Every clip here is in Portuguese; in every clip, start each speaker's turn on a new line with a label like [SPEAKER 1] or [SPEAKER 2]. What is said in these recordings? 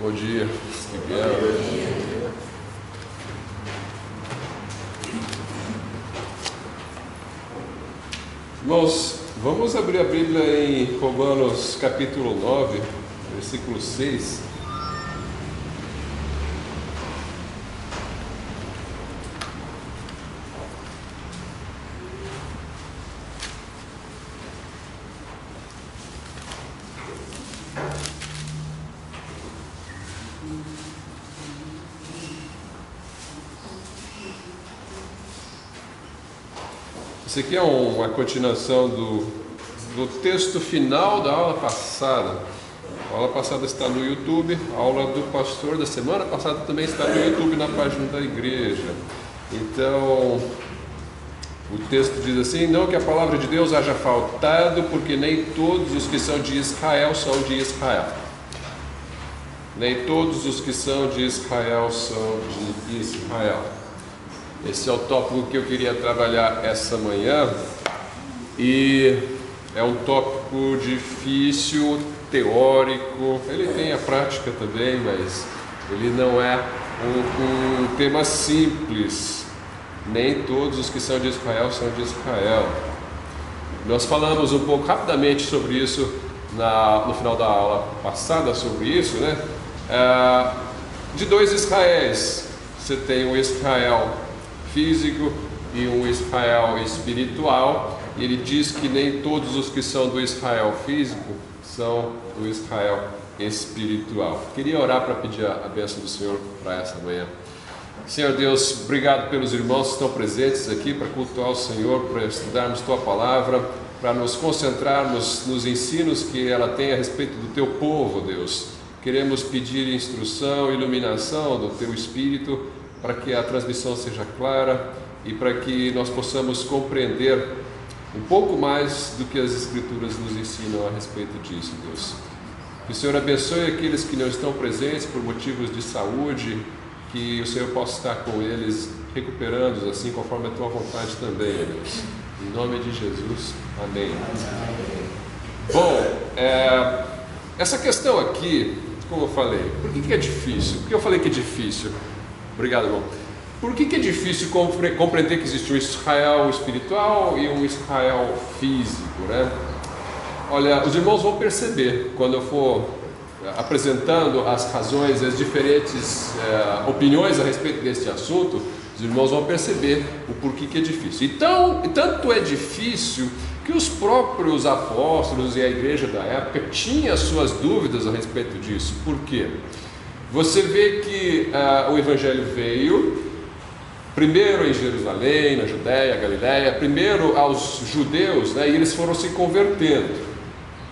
[SPEAKER 1] Bom dia. Irmãos, vamos abrir a Bíblia em Romanos capítulo 9, versículo 6. Isso aqui é uma continuação do texto final da aula passada. A aula passada está no YouTube, a aula do pastor da semana passada também está no YouTube, na página da igreja. Então, o texto diz assim: não que a palavra de Deus haja faltado, porque nem todos os que são de Israel são de Israel. Nem todos os que são de Israel são de Israel. Esse é o tópico que eu queria trabalhar essa manhã, e é um tópico difícil, teórico, ele tem a prática também, mas ele não é um tema simples. Nem todos os que são de Israel são de Israel. Nós falamos um pouco rapidamente sobre isso no final da aula passada, sobre isso, né? De dois Israéis, você tem o Israel físico e um Israel espiritual. E ele diz que nem todos os que são do Israel físico são do Israel espiritual. Queria orar para pedir a bênção do Senhor para essa manhã. Senhor Deus, obrigado pelos irmãos que estão presentes aqui para cultuar o Senhor, para estudarmos Tua Palavra, para nos concentrarmos nos ensinos que ela tem a respeito do Teu povo, Deus. Queremos pedir instrução, iluminação do Teu Espírito, para que a transmissão seja clara e para que nós possamos compreender um pouco mais do que as Escrituras nos ensinam a respeito disso, Deus. Que o Senhor abençoe aqueles que não estão presentes por motivos de saúde, que o Senhor possa estar com eles, recuperando-os assim conforme a Tua vontade também, Deus. Em nome de Jesus, amém. Bom, essa questão aqui, como eu falei, por que é difícil? Por que eu falei que é difícil? Obrigado, irmão. Por que é difícil compreender que existe um Israel espiritual e um Israel físico, né? Olha, os irmãos vão perceber, quando eu for apresentando as razões, as diferentes opiniões a respeito deste assunto, os irmãos vão perceber o porquê que é difícil. Então, tanto é difícil que os próprios apóstolos e a igreja da época tinham suas dúvidas a respeito disso. Por quê? Você vê que o Evangelho veio primeiro em Jerusalém, na Judéia, Galiléia, primeiro aos judeus, né, e eles foram se convertendo.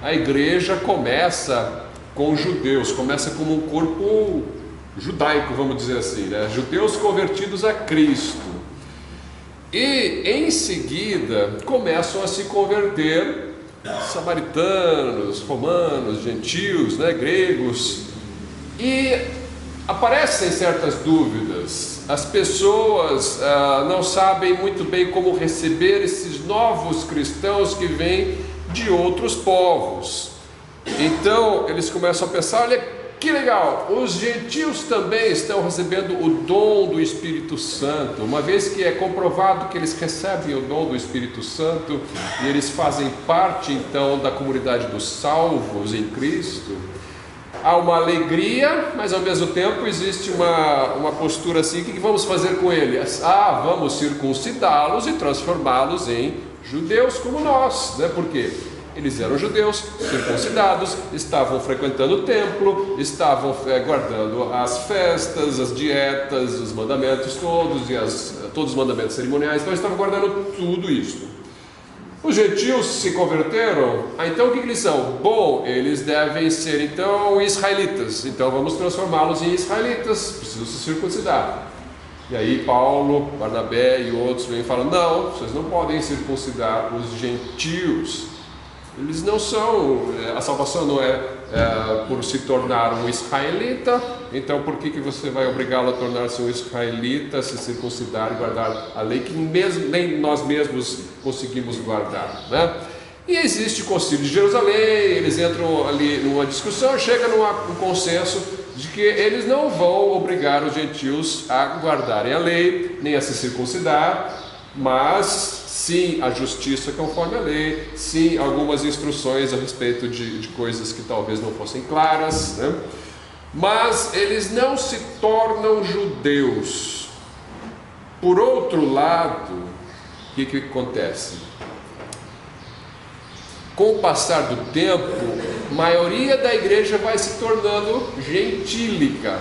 [SPEAKER 1] A igreja começa com os judeus, começa como um corpo judaico, vamos dizer assim, né, judeus convertidos a Cristo. E em seguida começam a se converter samaritanos, romanos, gentios, né, gregos. E aparecem certas dúvidas. As pessoas não sabem muito bem como receber esses novos cristãos que vêm de outros povos. Então eles começam a pensar: olha que legal, os gentios também estão recebendo o dom do Espírito Santo. Uma vez que é comprovado que eles recebem o dom do Espírito Santo e eles fazem parte então da comunidade dos salvos em Cristo, há uma alegria, mas ao mesmo tempo existe uma postura assim: o que vamos fazer com eles? Vamos circuncidá-los e transformá-los em judeus como nós, né? Por quê? Eles eram judeus, circuncidados, estavam frequentando o templo, estavam guardando as festas, as dietas, os mandamentos todos e todos os mandamentos cerimoniais, então estavam guardando tudo isso. Os gentios se converteram, então o que eles são? Bom, eles devem ser então israelitas, então vamos transformá-los em israelitas, precisam se circuncidar. E aí Paulo, Barnabé e outros vêm e falam: não, vocês não podem circuncidar os gentios. Eles não são, a salvação não é por se tornar um israelita, então por que você vai obrigá-lo a tornar-se um israelita, se circuncidar e guardar a lei que nem nós mesmos conseguimos guardar, né? E existe o Concílio de Jerusalém, eles entram ali numa discussão, chegam num consenso de que eles não vão obrigar os gentios a guardarem a lei, nem a se circuncidar, mas sim a justiça conforme a lei, sim algumas instruções a respeito de coisas que talvez não fossem claras, né? Mas eles não se tornam judeus. Por outro lado, o que acontece? Com o passar do tempo, a maioria da igreja vai se tornando gentílica.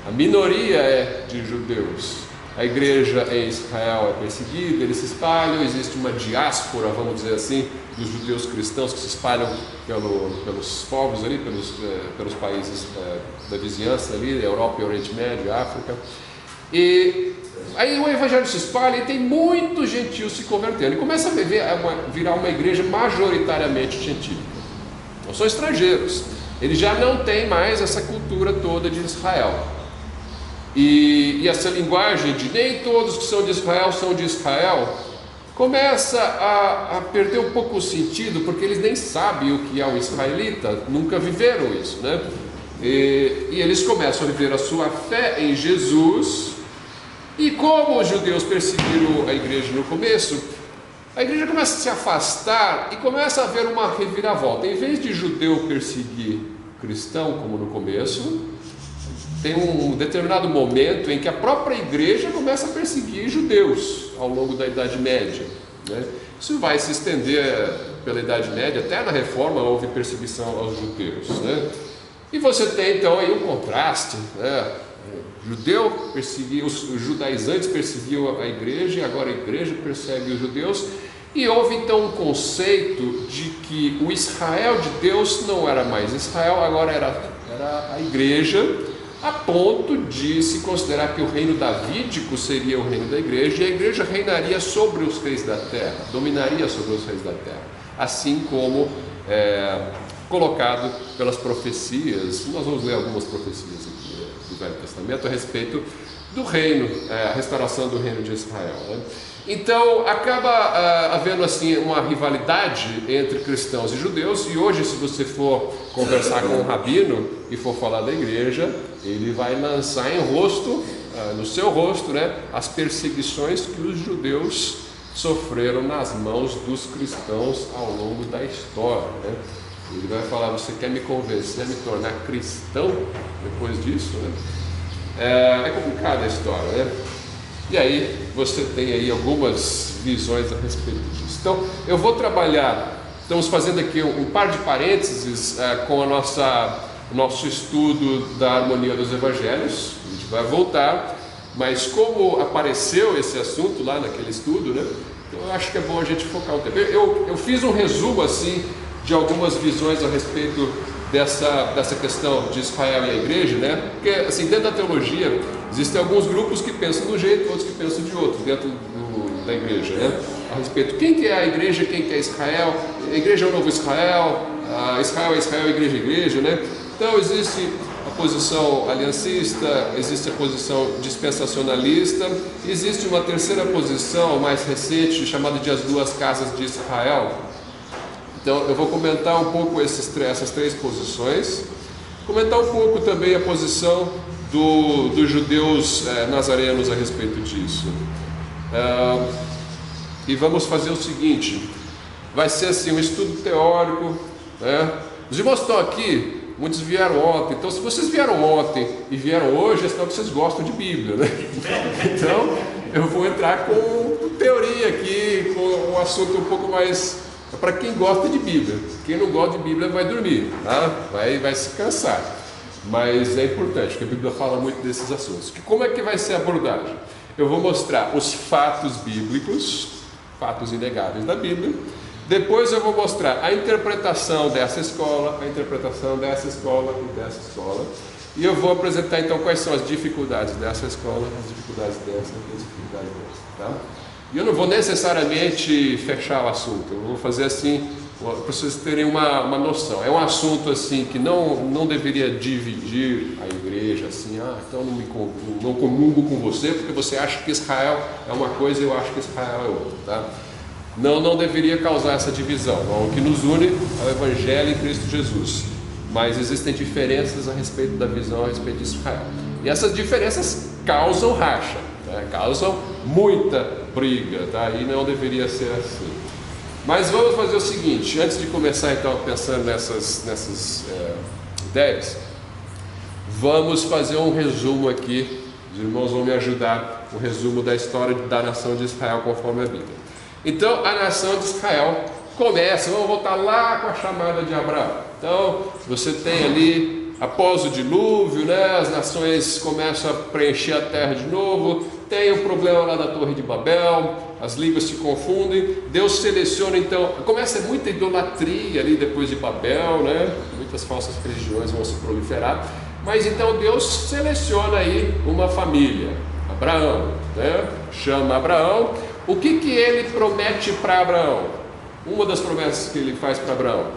[SPEAKER 1] A minoria é de judeus. A igreja em Israel é perseguida, eles se espalham, existe uma diáspora, vamos dizer assim, dos judeus cristãos que se espalham pelos povos ali, pelos países da vizinhança ali, Europa, Oriente Médio, África. E aí o evangelho se espalha e tem muitos gentios se convertendo. E começa a virar uma igreja majoritariamente gentílica. Não são estrangeiros. Eles já não têm mais essa cultura toda de Israel. E essa linguagem de nem todos que são de Israel são de Israel, começa a perder um pouco o sentido, porque eles nem sabem o que é um israelita, nunca viveram isso, né? E eles começam a viver a sua fé em Jesus. E como os judeus perseguiram a igreja no começo, a igreja começa a se afastar e começa a haver uma reviravolta. Em vez de judeu perseguir cristão, como no começo, tem um determinado momento em que a própria igreja começa a perseguir judeus ao longo da Idade Média, né? Isso vai se estender pela Idade Média, até na Reforma houve perseguição aos judeus, né? E você tem então aí um contraste, né? Judeu perseguia, os judaizantes perseguiam a igreja, e agora a igreja persegue os judeus. E houve então um conceito de que o Israel de Deus não era mais Israel, agora era a igreja, a ponto de se considerar que o reino davídico seria o reino da igreja, e a igreja reinaria sobre os reis da terra, dominaria sobre os reis da terra, assim como colocado pelas profecias. Nós vamos ler algumas profecias aqui do Velho Testamento a respeito do reino, a restauração do reino de Israel, né? Então acaba havendo assim uma rivalidade entre cristãos e judeus, e hoje, se você for conversar com um rabino e for falar da igreja, ele vai lançar no seu rosto, né, as perseguições que os judeus sofreram nas mãos dos cristãos ao longo da história, né? Ele vai falar: você quer me convencer a me tornar cristão depois disso, né? É complicada a história, né? E aí você tem aí algumas visões a respeito disso. Então eu vou trabalhar, estamos fazendo aqui um par de parênteses com o nosso estudo da harmonia dos evangelhos. A gente vai voltar, mas como apareceu esse assunto lá naquele estudo, né? Então eu acho que é bom a gente focar um tempo. Eu fiz um resumo assim de algumas visões a respeito dessa questão de Israel e a igreja, né? Porque assim, dentro da teologia existem alguns grupos que pensam de um jeito, outros que pensam de outro dentro da igreja, né? A respeito quem que é a igreja, quem que é Israel. A igreja é o novo Israel, Israel é Israel, a igreja é igreja, né? Então existe a posição aliancista, existe a posição dispensacionalista, existe uma terceira posição mais recente chamada de as duas casas de Israel. Então eu vou comentar um pouco essas três posições, comentar um pouco também a posição dos judeus nazarenos a respeito disso. E vamos fazer o seguinte: vai ser assim um estudo teórico, né? Os irmãos estão aqui, muitos vieram ontem, então se vocês vieram ontem e vieram hoje, é sinal que vocês gostam de Bíblia, né? Então eu vou entrar com teoria aqui, com um assunto um pouco mais para quem gosta de Bíblia. Quem não gosta de Bíblia vai dormir, tá? Vai se cansar. Mas é importante, porque a Bíblia fala muito desses assuntos. Como é que vai ser a abordagem? Eu vou mostrar os fatos bíblicos, fatos inegáveis da Bíblia. Depois eu vou mostrar a interpretação dessa escola, a interpretação dessa escola e dessa escola. E eu vou apresentar então quais são as dificuldades dessa escola, as dificuldades dessa e as dificuldades dessa, tá? E eu não vou necessariamente fechar o assunto, eu vou fazer assim, para vocês terem uma noção. É um assunto assim que não deveria dividir a igreja, assim, então não comungo com você, porque você acha que Israel é uma coisa e eu acho que Israel é outra, tá? Não deveria causar essa divisão. O que nos une é o Evangelho em Cristo Jesus. mas existem diferenças a respeito da visão a respeito de Israel. E essas diferenças causam racha, né? Causam muita briga, tá? E não deveria ser assim. Mas vamos fazer o seguinte, antes de começar então pensando nessas ideias, vamos fazer um resumo aqui. Os irmãos vão me ajudar, um resumo da história da nação de Israel conforme a Bíblia. Então, a nação de Israel começa, vamos voltar lá com a chamada de Abraão. Então, você tem ali, após o dilúvio, né, as nações começam a preencher a terra de novo, tem o problema lá da Torre de Babel, as línguas se confundem, Deus seleciona então, começa muita idolatria ali depois de Babel, né, muitas falsas religiões vão se proliferar, mas então Deus seleciona aí uma família, Abraão, né, chama Abraão. O que ele promete para Abraão? Uma das promessas que ele faz para Abraão.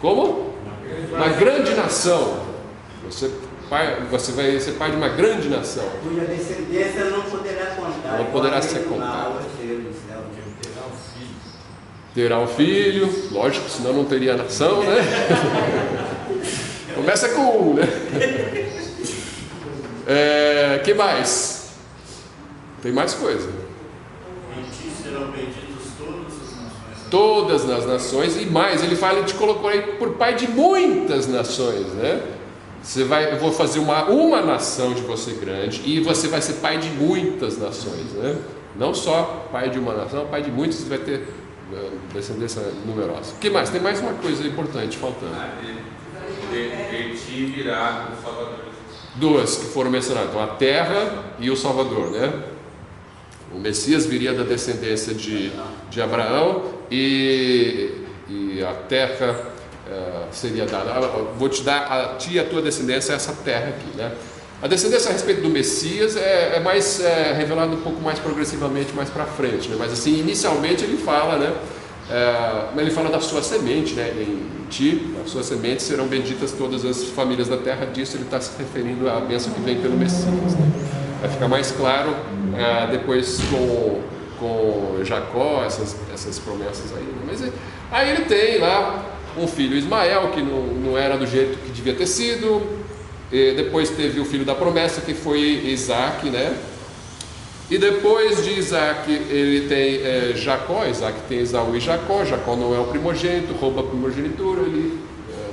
[SPEAKER 1] Como? Uma grande nação. Você vai ser pai de uma grande nação.
[SPEAKER 2] Cuja descendência não poderá contar.
[SPEAKER 1] Não poderá ser contada. Terá um filho, lógico, senão não teria nação, né? Começa com um, né? Que mais? Tem mais coisa.
[SPEAKER 3] Em ti serão benditos
[SPEAKER 1] todas as nações, e mais, ele fala, ele te colocou aí por pai de muitas nações, né? Eu vou fazer uma nação de você grande, e você vai ser pai de muitas nações, né? Não só pai de uma nação, pai de muitas, você vai ter descendência numerosa. O que mais? Tem mais uma coisa importante faltando.
[SPEAKER 4] De ti virá o Salvador.
[SPEAKER 1] Duas que foram mencionadas, então, a terra e o Salvador, né? O Messias viria da descendência de Abraão, e a terra seria dada. Vou te dar a ti e a tua descendência essa terra aqui, né? A descendência a respeito do Messias é mais revelada um pouco mais progressivamente mais para frente, né? Mas assim, inicialmente ele fala, né? Ele fala da sua semente, né? Em ti, a sua semente serão benditas todas as famílias da terra. Disso ele está se referindo à bênção que vem pelo Messias, né? Vai ficar mais claro depois com Jacó, essas promessas aí, né? Mas aí ele tem lá um filho, Ismael, que não era do jeito que devia ter sido. E depois teve o filho da promessa, que foi Isaac, né? E depois de Isaac ele tem Jacó. Isaac tem Esaú e Jacó. Jacó não é o primogênito, rouba a primogenitura,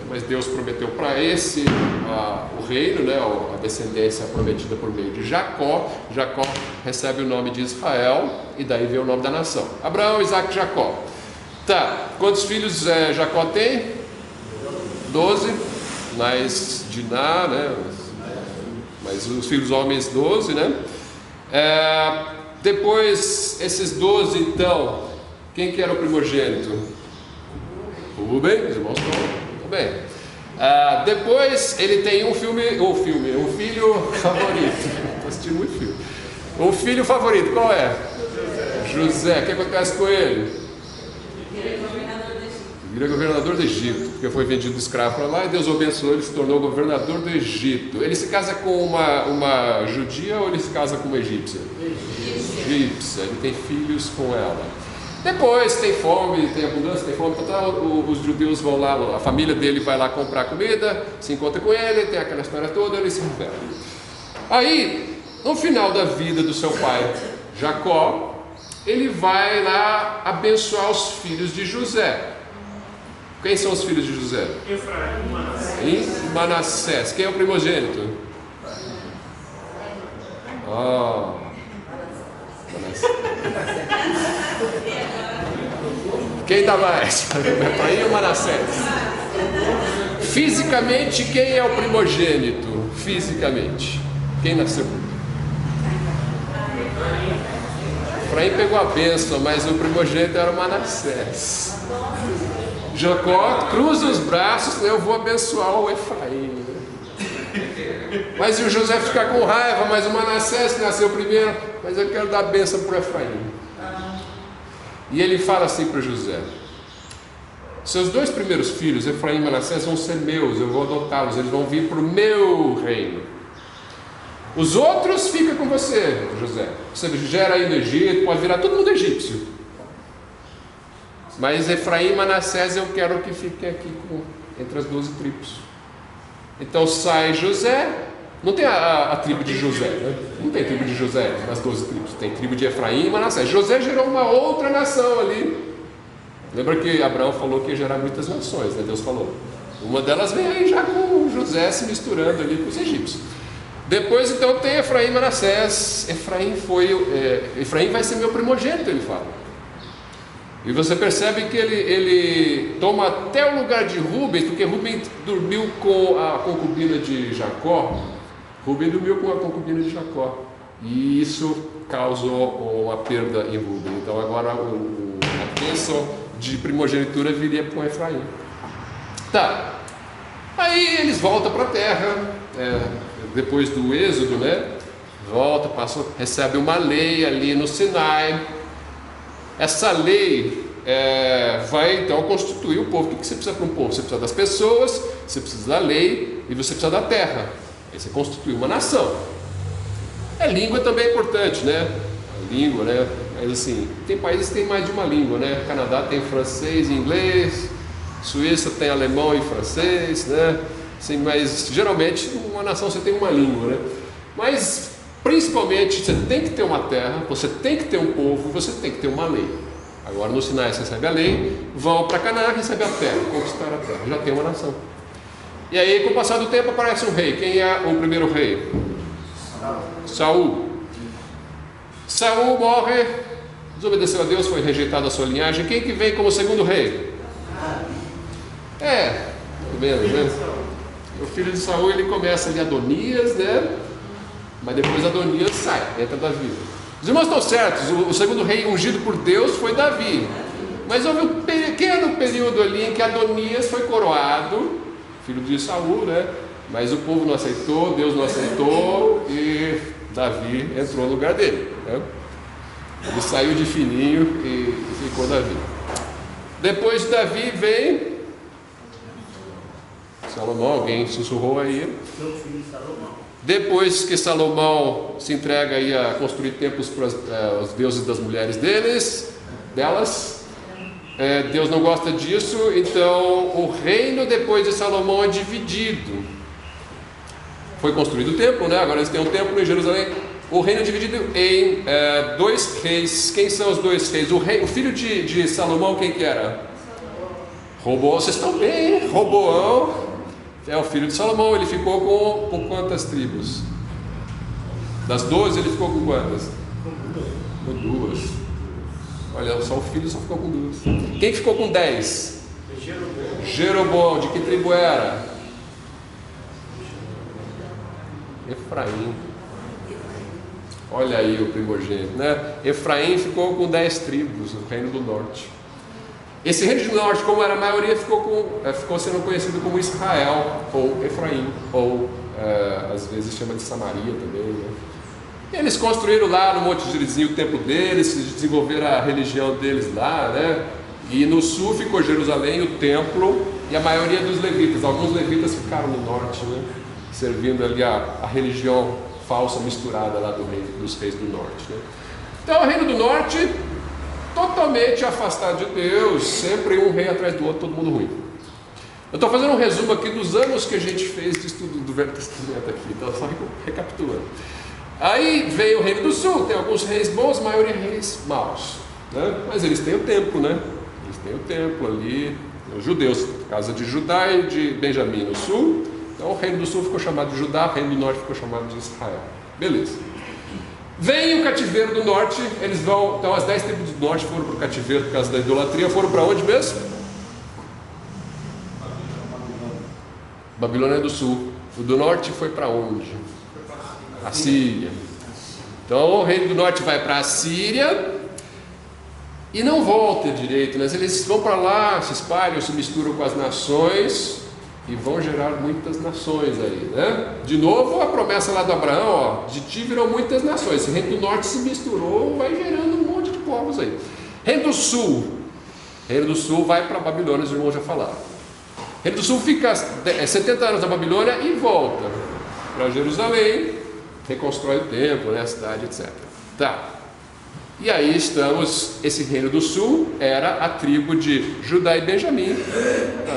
[SPEAKER 1] mas Deus prometeu para esse o reino, né? A descendência prometida por meio de Jacó. Jacó recebe o nome de Israel, e daí vem o nome da nação: Abraão, Isaac e Jacó. Tá, quantos filhos Jacó tem? 12. Mais Diná, né? Mas os filhos homens 12, né? Depois, esses 12, então, quem que era o primogênito? Ruben, os irmãos estão bem. Depois ele tem um filho favorito. Estou assistindo muito filme. Um filho favorito, qual é? José. O que acontece com ele? Vira governador do Egito, porque foi vendido escravo para lá, e Deus o abençoou, ele se tornou governador do Egito. Ele se casa com uma judia ou ele se casa com uma egípcia? Egípcia. Ele tem filhos com ela. Depois tem fome, tem abundância, tem fome, os judeus vão lá, a família dele vai lá comprar comida, se encontra com ele, tem aquela história toda, ele se revela. Aí, no final da vida do seu pai Jacó, ele vai lá abençoar os filhos de José. Quem são os filhos de José?
[SPEAKER 3] Efraim e Manassés.
[SPEAKER 1] E Manassés. Quem é o primogênito? Manassés. Quem dá mais? Efraim ou Manassés? Fisicamente, quem é o primogênito? Fisicamente. Quem nasceu? Efraim pegou a bênção, mas o primogênito era o Manassés. Jacó cruza os braços, eu vou abençoar o Efraim. Mas se o José ficar com raiva, mas o Manassés que nasceu primeiro, mas eu quero dar bênção para o Efraim. E ele fala assim para José: seus dois primeiros filhos, Efraim e Manassés, vão ser meus, eu vou adotá-los, eles vão vir para o meu reino. Os outros ficam com você, José. Você gera aí no Egito, pode virar todo mundo egípcio. Mas Efraim e Manassés eu quero que fiquem aqui entre as 12 tribos. Então sai José, não tem a tribo de José, né? Não tem tribo de José nas 12 tribos, tem tribo de Efraim e Manassés. José gerou uma outra nação ali. Lembra que Abraão falou que ia gerar muitas nações, né? Deus falou. Uma delas vem aí já com José se misturando ali com os egípcios. Depois então tem Efraim e Manassés. Efraim vai ser meu primogênito, ele fala. E você percebe que ele toma até o lugar de Rúben, porque Rúben dormiu com a concubina de Jacó. Rúben dormiu com a concubina de Jacó. E isso causou uma perda em Rúben. Então agora a bênção de primogenitura viria com Efraim. Tá. Aí eles voltam para a terra, depois do êxodo, né? Volta, recebe uma lei ali no Sinai. Essa lei vai então constituir o povo. O que você precisa para um povo? Você precisa das pessoas, você precisa da lei e você precisa da terra. Aí você constitui uma nação. A língua também é importante, né? A língua, né? Mas assim, tem países que tem mais de uma língua, né? Canadá tem francês e inglês, Suíça tem alemão e francês, né? Assim, mas geralmente uma nação você tem uma língua, né? Mas principalmente você tem que ter uma terra, você tem que ter um povo, você tem que ter uma lei. Agora no Sinai você recebe a lei, vão para Canaã, recebe a terra, conquistar a terra, já tem uma nação. E aí com o passar do tempo aparece um rei. Quem é o primeiro rei? Saul. Saul morre, desobedeceu a Deus, foi rejeitado a sua linhagem. Quem que vem como segundo rei? Né? O filho de Saul, ele começa ali Adonias, né? Mas depois Adonias sai, entra Davi. Os irmãos estão certos, o segundo rei ungido por Deus foi Davi. Mas houve um pequeno período ali em que Adonias foi coroado, filho de Saul, né? Mas o povo não aceitou, Deus não aceitou e Davi entrou no lugar dele, né? Ele saiu de fininho e ficou Davi. Depois de Davi vem Salomão, alguém sussurrou aí.
[SPEAKER 3] Meu filho Salomão.
[SPEAKER 1] Depois que Salomão se entrega aí a construir templos para os deuses das mulheres delas, Deus não gosta disso, então o reino depois de Salomão é dividido. Foi construído o templo, né? Agora eles têm um templo em Jerusalém. O reino é dividido em 2 reis. Quem são os 2 reis? O filho de Salomão, quem que era? Roboão. Vocês estão bem, hein? Roboão é o filho de Salomão. Ele ficou com quantas tribos? Das 12 ele ficou com quantas? Com 2. Olha, só o filho só ficou com 2. Quem ficou com 10? Jeroboão. De que tribo era? Efraim. Olha aí o primogênito, né? Efraim ficou com 10 tribos, o reino do norte. Esse reino do norte, como era a maioria, ficou sendo conhecido como Israel, ou Efraim, ou às vezes chama de Samaria também, né? E eles construíram lá no Monte Gerizim o templo deles, desenvolveram a religião deles lá, né? E no sul ficou Jerusalém, o templo, e a maioria dos levitas. Alguns levitas ficaram no norte, né? Servindo ali a religião falsa misturada lá dos reis do norte, né? Então o reino do norte totalmente afastado de Deus, sempre um rei atrás do outro, todo mundo ruim. Eu estou fazendo um resumo aqui dos anos que a gente fez de estudo do Velho Testamento aqui, então só recapitulando. Aí veio o reino do sul, tem alguns reis bons, a maioria reis maus, né? Mas eles têm o templo, né? Eles têm o templo ali, os judeus, casa de Judá e de Benjamim no sul. Então o reino do sul ficou chamado de Judá, o reino do norte ficou chamado de Israel. Beleza. Vem o cativeiro do norte, eles vão. Então as 10 tribos do norte foram para o cativeiro por causa da idolatria. Foram para onde mesmo? Babilônia do sul. O do norte foi para onde? A Síria. Então o reino do norte vai para a Síria e não volta direito, né? Eles vão para lá, se espalham, se misturam com as nações e vão gerar muitas nações aí, né? De novo a promessa lá do Abraão, ó, de ti virão muitas nações. Esse reino do norte se misturou, vai gerando um monte de povos aí. Reino do sul vai para a Babilônia, os irmãos já falaram. Reino do sul fica 70 anos na Babilônia e volta para Jerusalém, reconstrói o templo, né, a cidade, etc. Tá. E aí esse reino do sul era a tribo de Judá e Benjamim.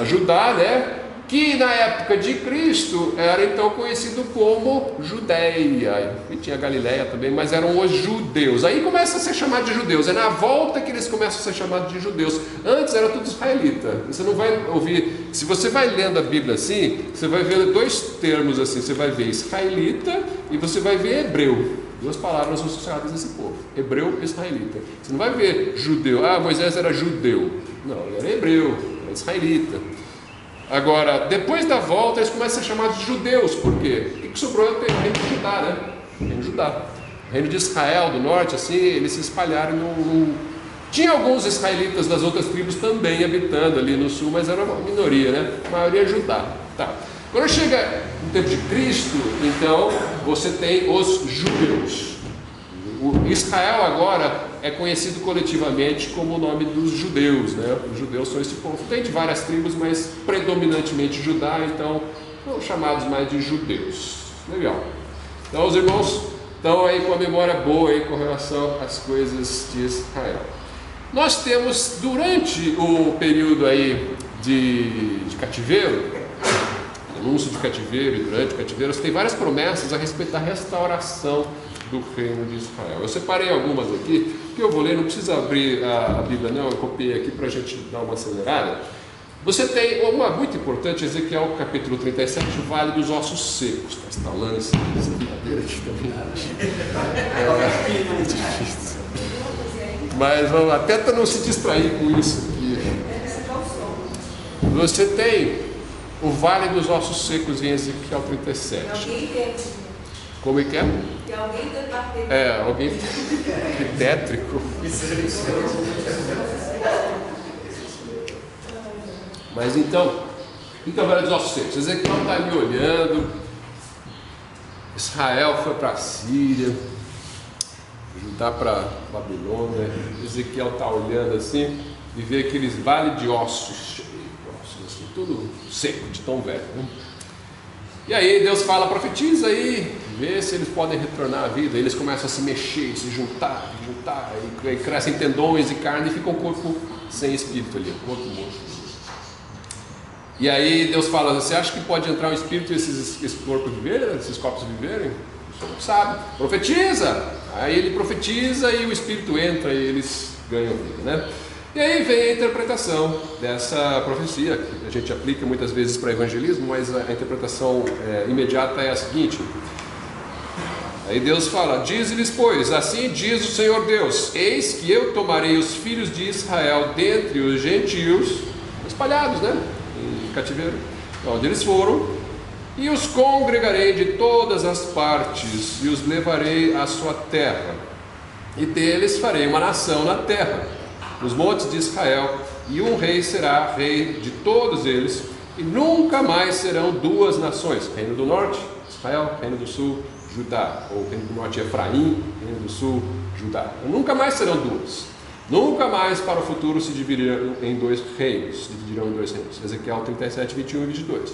[SPEAKER 1] Judá, né? Que na época de Cristo era então conhecido como Judéia, e tinha Galiléia também, mas eram os judeus. Aí começa a ser chamado de judeus, é na volta que eles começam a ser chamados de judeus. Antes era tudo israelita. Você não vai ouvir, se você vai lendo a Bíblia assim, você vai ver dois termos assim, você vai ver israelita e você vai ver hebreu. Duas palavras associadas a esse povo, hebreu e israelita. Você não vai ver judeu, Moisés era judeu. Não, ele era hebreu, era israelita. Agora, depois da volta, eles começam a ser chamados de judeus. Por quê? O que sobrou é o reino de Judá, né? O reino de Judá. O reino de Israel, do norte, assim, eles se espalharam Tinha alguns israelitas das outras tribos também habitando ali no sul, mas era uma minoria, né? A maioria é Judá. Tá. Quando chega no tempo de Cristo, então, você tem os judeus. O Israel agora é conhecido coletivamente como o nome dos judeus, né? Os judeus são esse povo. Tem de várias tribos, mas predominantemente Judá, então são chamados mais de judeus. Legal. Então os irmãos estão aí com a memória boa aí com relação às coisas de Israel. Nós temos, durante o período aí de cativeiro, anúncio de cativeiro e durante o cativeiro, você tem várias promessas a respeito da restauração do reino de Israel. Eu separei algumas aqui, que eu vou ler, não precisa abrir a Bíblia não, eu copiei aqui para a gente dar uma acelerada. Você tem uma muito importante, Ezequiel capítulo 37, o Vale dos Ossos Secos. Está instalando essa brincadeira aqui também. É difícil. Mas vamos lá, tenta não se distrair com isso aqui. Você tem o Vale dos Ossos Secos em Ezequiel 37. Como é que é?
[SPEAKER 5] Que alguém debateu.
[SPEAKER 1] Alguém tétrico. Mas então, Vale dos Ossos Secos. Ezequiel está ali olhando. Israel foi para a Síria, Judá para Babilônia. Ezequiel está olhando assim e vê aqueles vales de ossos cheios de ossos, assim, tudo seco, de tão velho, né? E aí Deus fala, profetiza aí, vê se eles podem retornar à vida. Eles começam a se mexer, se juntar, e crescem tendões e carne e fica um corpo sem espírito ali, um corpo morto. E aí Deus fala, você acha que pode entrar um espírito e esse corpo viver, esses corpos viverem? O senhor não sabe, profetiza! Aí ele profetiza e o espírito entra e eles ganham vida, né? E aí vem a interpretação dessa profecia, que a gente aplica muitas vezes para evangelismo, mas a interpretação imediata é a seguinte. Aí Deus fala, diz-lhes, pois, assim diz o Senhor Deus, eis que eu tomarei os filhos de Israel dentre os gentios, espalhados, né, em cativeiro, onde eles foram, e os congregarei de todas as partes, e os levarei à sua terra, e deles farei uma nação na terra, nos montes de Israel, e um rei será rei de todos eles, e nunca mais serão duas nações, reino do norte, Israel, reino do sul, Judá, ou reino do norte, Efraim, reino do sul, Judá. Nunca mais serão duas, nunca mais para o futuro se dividirão em dois reinos, Ezequiel 37, 21 e 22.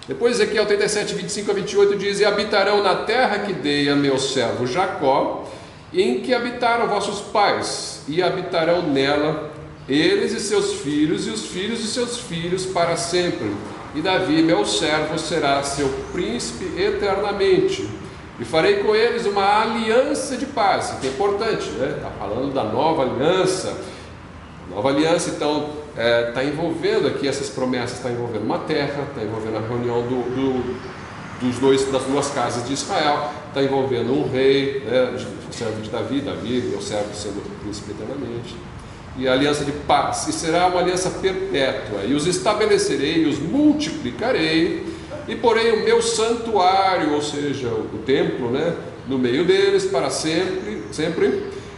[SPEAKER 1] Depois Ezequiel 37, 25 a 28 diz, e habitarão na terra que dei a meu servo Jacó, em que habitaram vossos pais, e habitarão nela eles e seus filhos, e os filhos de seus filhos para sempre. E Davi, meu servo, será seu príncipe eternamente. E farei com eles uma aliança de paz, que é importante, né? Está falando da nova aliança. Nova aliança, então, está envolvendo aqui essas promessas, está envolvendo uma terra, está envolvendo a reunião das duas casas de Israel, está envolvendo um rei, né, o servo de Davi, meu servo sendo príncipe eternamente, e a aliança de paz, e será uma aliança perpétua, e os estabelecerei, e os multiplicarei, e porei o meu santuário, ou seja, o templo, né, no meio deles para sempre,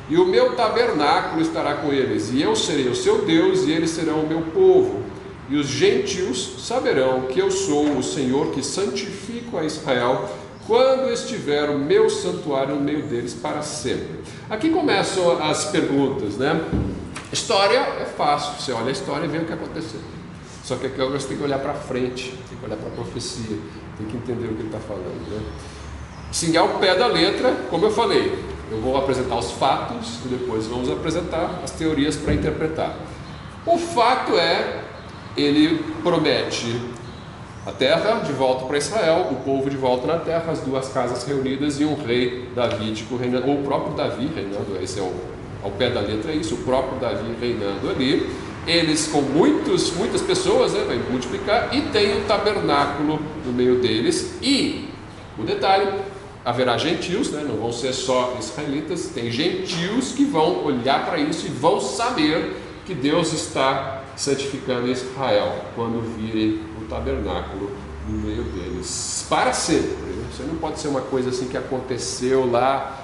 [SPEAKER 1] e o meu tabernáculo estará com eles, e eu serei o seu Deus, e eles serão o meu povo. E os gentios saberão que eu sou o Senhor que santifico a Israel, quando estiver o meu santuário no meio deles para sempre. Aqui começam as perguntas, né? História é fácil, você olha a história e vê o que aconteceu. Só que aqui você tem que olhar para frente, tem que olhar para a profecia, tem que entender o que ele está falando, né? Sim, ao pé da letra, como eu falei, Eu vou apresentar os fatos e depois vamos apresentar as teorias para interpretar. O fato é, ele promete a terra de volta para Israel, o povo de volta na terra, as duas casas reunidas e um rei davídico reinando, ou o próprio Davi reinando, esse é ao pé da letra, é isso, o próprio Davi reinando ali. Eles com muitas pessoas, né, vai multiplicar, e tem o tabernáculo no meio deles. E o detalhe, haverá gentios, né, não vão ser só israelitas, tem gentios que vão olhar para isso e vão saber que Deus está santificando Israel quando virem o tabernáculo no meio deles, para sempre. Isso não pode ser uma coisa assim que aconteceu lá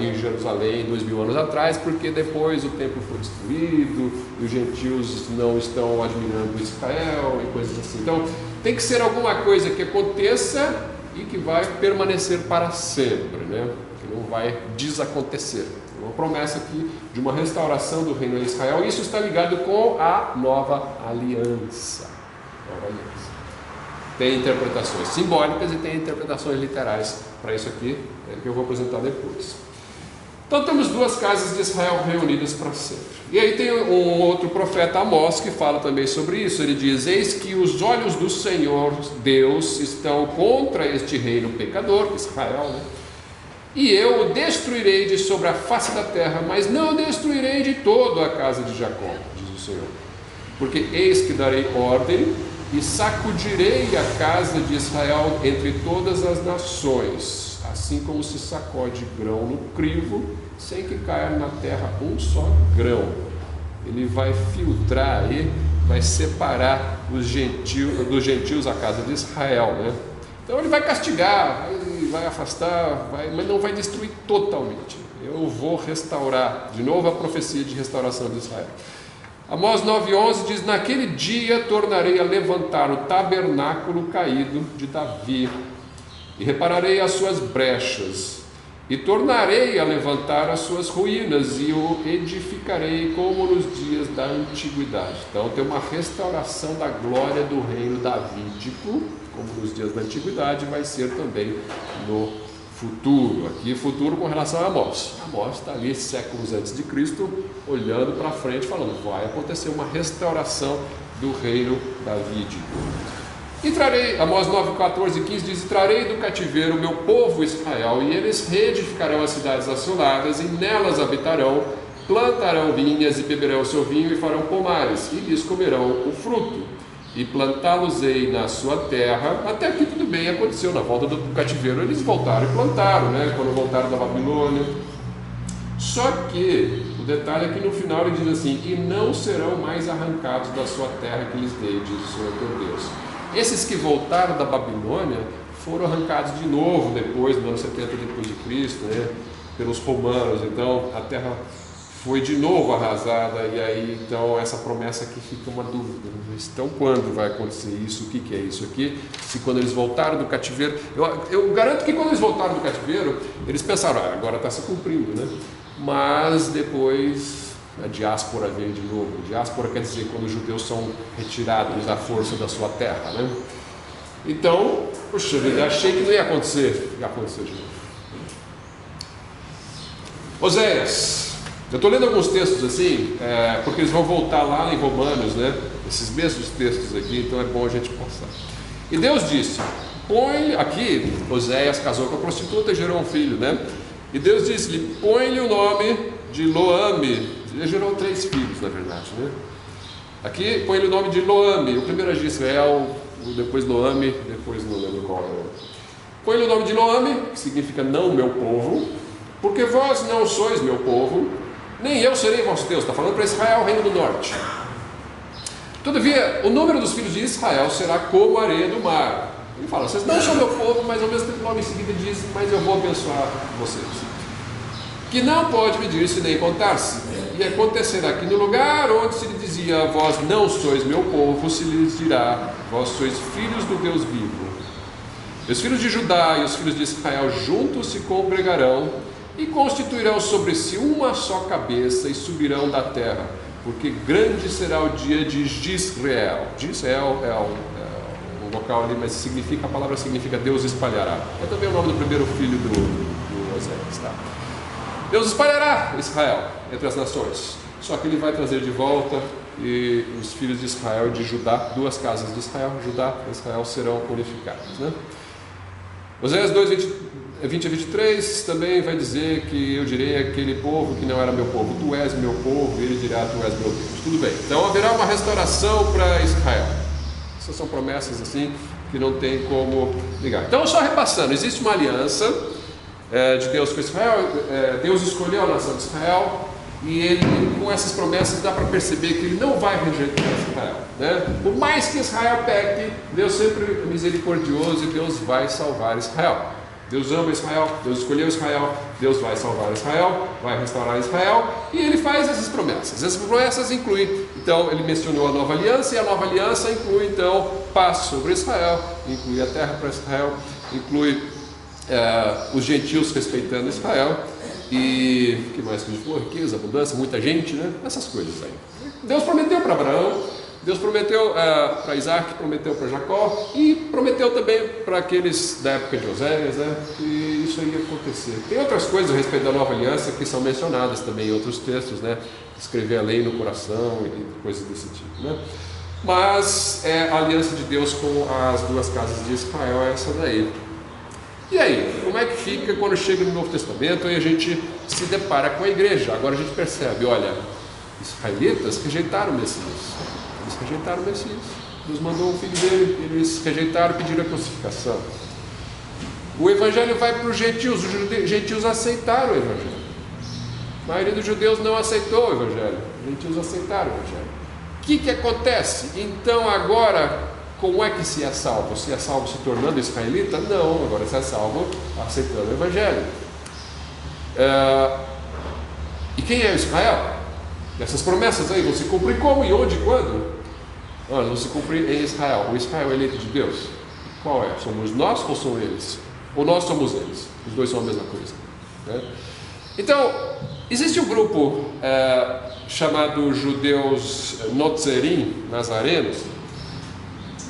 [SPEAKER 1] em Jerusalém 2000 anos atrás, porque depois o templo foi destruído e os gentios não estão admirando Israel e coisas assim. Então tem que ser alguma coisa que aconteça e que vai permanecer para sempre, né? Que não vai desacontecer. Uma promessa aqui de uma restauração do reino de Israel. Isso está ligado com a nova aliança. Tem interpretações simbólicas e tem interpretações literais para isso aqui, que eu vou apresentar depois. Então temos duas casas de Israel reunidas para sempre. E aí tem um outro profeta, Amós, que fala também sobre isso. Ele diz: eis que os olhos do Senhor Deus estão contra este reino pecador, Israel, né? E eu o destruirei de sobre a face da terra, mas não destruirei de todo a casa de Jacó, diz o Senhor. Porque eis que darei ordem e sacudirei a casa de Israel entre todas as nações, assim como se sacode grão no crivo, sem que caia na terra um só grão. Ele vai filtrar aí, vai separar dos gentios a casa de Israel, né? Então ele vai castigar, vai afastar, mas não vai destruir totalmente. Eu vou restaurar, de novo a profecia de restauração de Israel. Amós 9,11 diz: naquele dia tornarei a levantar o tabernáculo caído de Davi, e repararei as suas brechas, e tornarei a levantar as suas ruínas, e o edificarei como nos dias da antiguidade. Então tem uma restauração da glória do reino davídico, como nos dias da antiguidade, vai ser também no futuro. Aqui futuro com relação a Amós. Amós está ali séculos antes de Cristo, olhando para frente, falando: vai acontecer uma restauração do reino davídico. E trarei, Amós 9, 14 e 15 diz: e trarei do cativeiro o meu povo Israel, e eles reedificarão as cidades assoladas, e nelas habitarão, plantarão vinhas e beberão o seu vinho, e farão pomares, e lhes comerão o fruto, e plantá-los-ei na sua terra. Até aqui tudo bem, aconteceu na volta do cativeiro, eles voltaram e plantaram, né? Quando voltaram da Babilônia. Só que o detalhe é que no final ele diz assim: e não serão mais arrancados da sua terra que lhes dei, diz o Senhor teu Deus. Esses que voltaram da Babilônia foram arrancados de novo depois, no ano 70 depois de Cristo, né? Pelos romanos. Então a terra foi de novo arrasada, e aí então essa promessa aqui fica uma dúvida. Então quando vai acontecer isso? O que é isso aqui? Se quando eles voltaram do cativeiro, eu garanto que quando eles voltaram do cativeiro, eles pensaram: agora está se cumprindo, né? Mas depois a diáspora veio de novo. Diáspora quer dizer quando os judeus são retirados à força da sua terra, né? Então, puxa vida, achei que não ia acontecer. E aconteceu de novo. Oséias. Eu estou lendo alguns textos assim, porque eles vão voltar lá em Romanos, né? Esses mesmos textos aqui, então é bom a gente passar. E Deus disse: põe aqui, Oséias casou com a prostituta e gerou um filho, né? E Deus disse-lhe: põe-lhe o nome de Loame. Ele gerou 3 filhos, na verdade, né? Aqui põe-lhe o nome de Loame. O primeiro é de Israel, depois Loame, depois não lembro qual é. Põe-lhe o nome de Loame, que significa não meu povo, porque vós não sois meu povo, nem eu serei vosso Deus. Está falando para Israel, reino do norte. Todavia, o número dos filhos de Israel será como a areia do mar. Ele fala: vocês não são meu povo, mas ao mesmo tempo logo em seguida diz: mas eu vou abençoar vocês. Que não pode medir-se nem contar-se. E acontecerá que no lugar onde se lhe dizia: vós não sois meu povo, se lhes dirá: vós sois filhos do Deus vivo. Os filhos de Judá e os filhos de Israel juntos se congregarão e constituirão sobre si uma só cabeça e subirão da terra, porque grande será o dia de Jisrael. Jisrael é um local ali, mas a palavra significa Deus espalhará. É também o nome do primeiro filho do Oséias, tá? Deus espalhará Israel entre as nações. Só que ele vai trazer de volta e os filhos de Israel e de Judá, 2 casas de Israel, Judá e Israel serão unificados, né? Oséias 2, 20 a 23 também vai dizer que eu direi àquele povo que não era meu povo, tu és meu povo, e ele dirá, tu és meu Deus. Tudo bem, então haverá uma restauração para Israel. Essas são promessas assim que não tem como ligar. Então, só repassando, existe uma aliança de Deus com Israel. Deus escolheu a nação de Israel, e ele, com essas promessas, dá para perceber que ele não vai rejeitar Israel, né? Por mais que Israel peque, Deus sempre é misericordioso e Deus vai salvar Israel. Deus ama Israel, Deus escolheu Israel, Deus vai salvar Israel, vai restaurar Israel, e ele faz essas promessas. Essas promessas incluem, então, ele mencionou a nova aliança, e a nova aliança inclui, então, paz sobre Israel, inclui a terra para Israel, inclui os gentios respeitando Israel, e o que mais que a gente falou? Riqueza, abundância, muita gente, né? Essas coisas aí. Deus prometeu para Abraão, Deus prometeu para Isaac, prometeu para Jacó, e prometeu também para aqueles da época de Oséias, né, que isso ia acontecer. Tem outras coisas a respeito da nova aliança que são mencionadas também em outros textos, né? Escrever a lei no coração e coisas desse tipo, né? Mas a aliança de Deus com as 2 casas de Israel é essa daí. E aí, como é que fica quando chega no Novo Testamento e a gente se depara com a igreja? Agora a gente percebe, olha, israelitas rejeitaram o Messias. Eles rejeitaram o Messias. Deus mandou o filho dele, eles rejeitaram e pediram a crucificação. O evangelho vai para os gentios, os gentios aceitaram o evangelho. A maioria dos judeus não aceitou o evangelho, os gentios aceitaram o evangelho. O que acontece? Então agora, como é que se é salvo? Se é salvo se tornando israelita? Não, agora se é salvo aceitando o evangelho. E quem é Israel? Essas promessas aí vão se cumprir como, e onde, e quando? Vão se cumprir em Israel. O Israel eleito de Deus. Qual é? Somos nós ou são eles? Ou nós somos eles? Os dois são a mesma coisa, né? Então, existe um grupo chamado judeus Notzerim, nazarenos,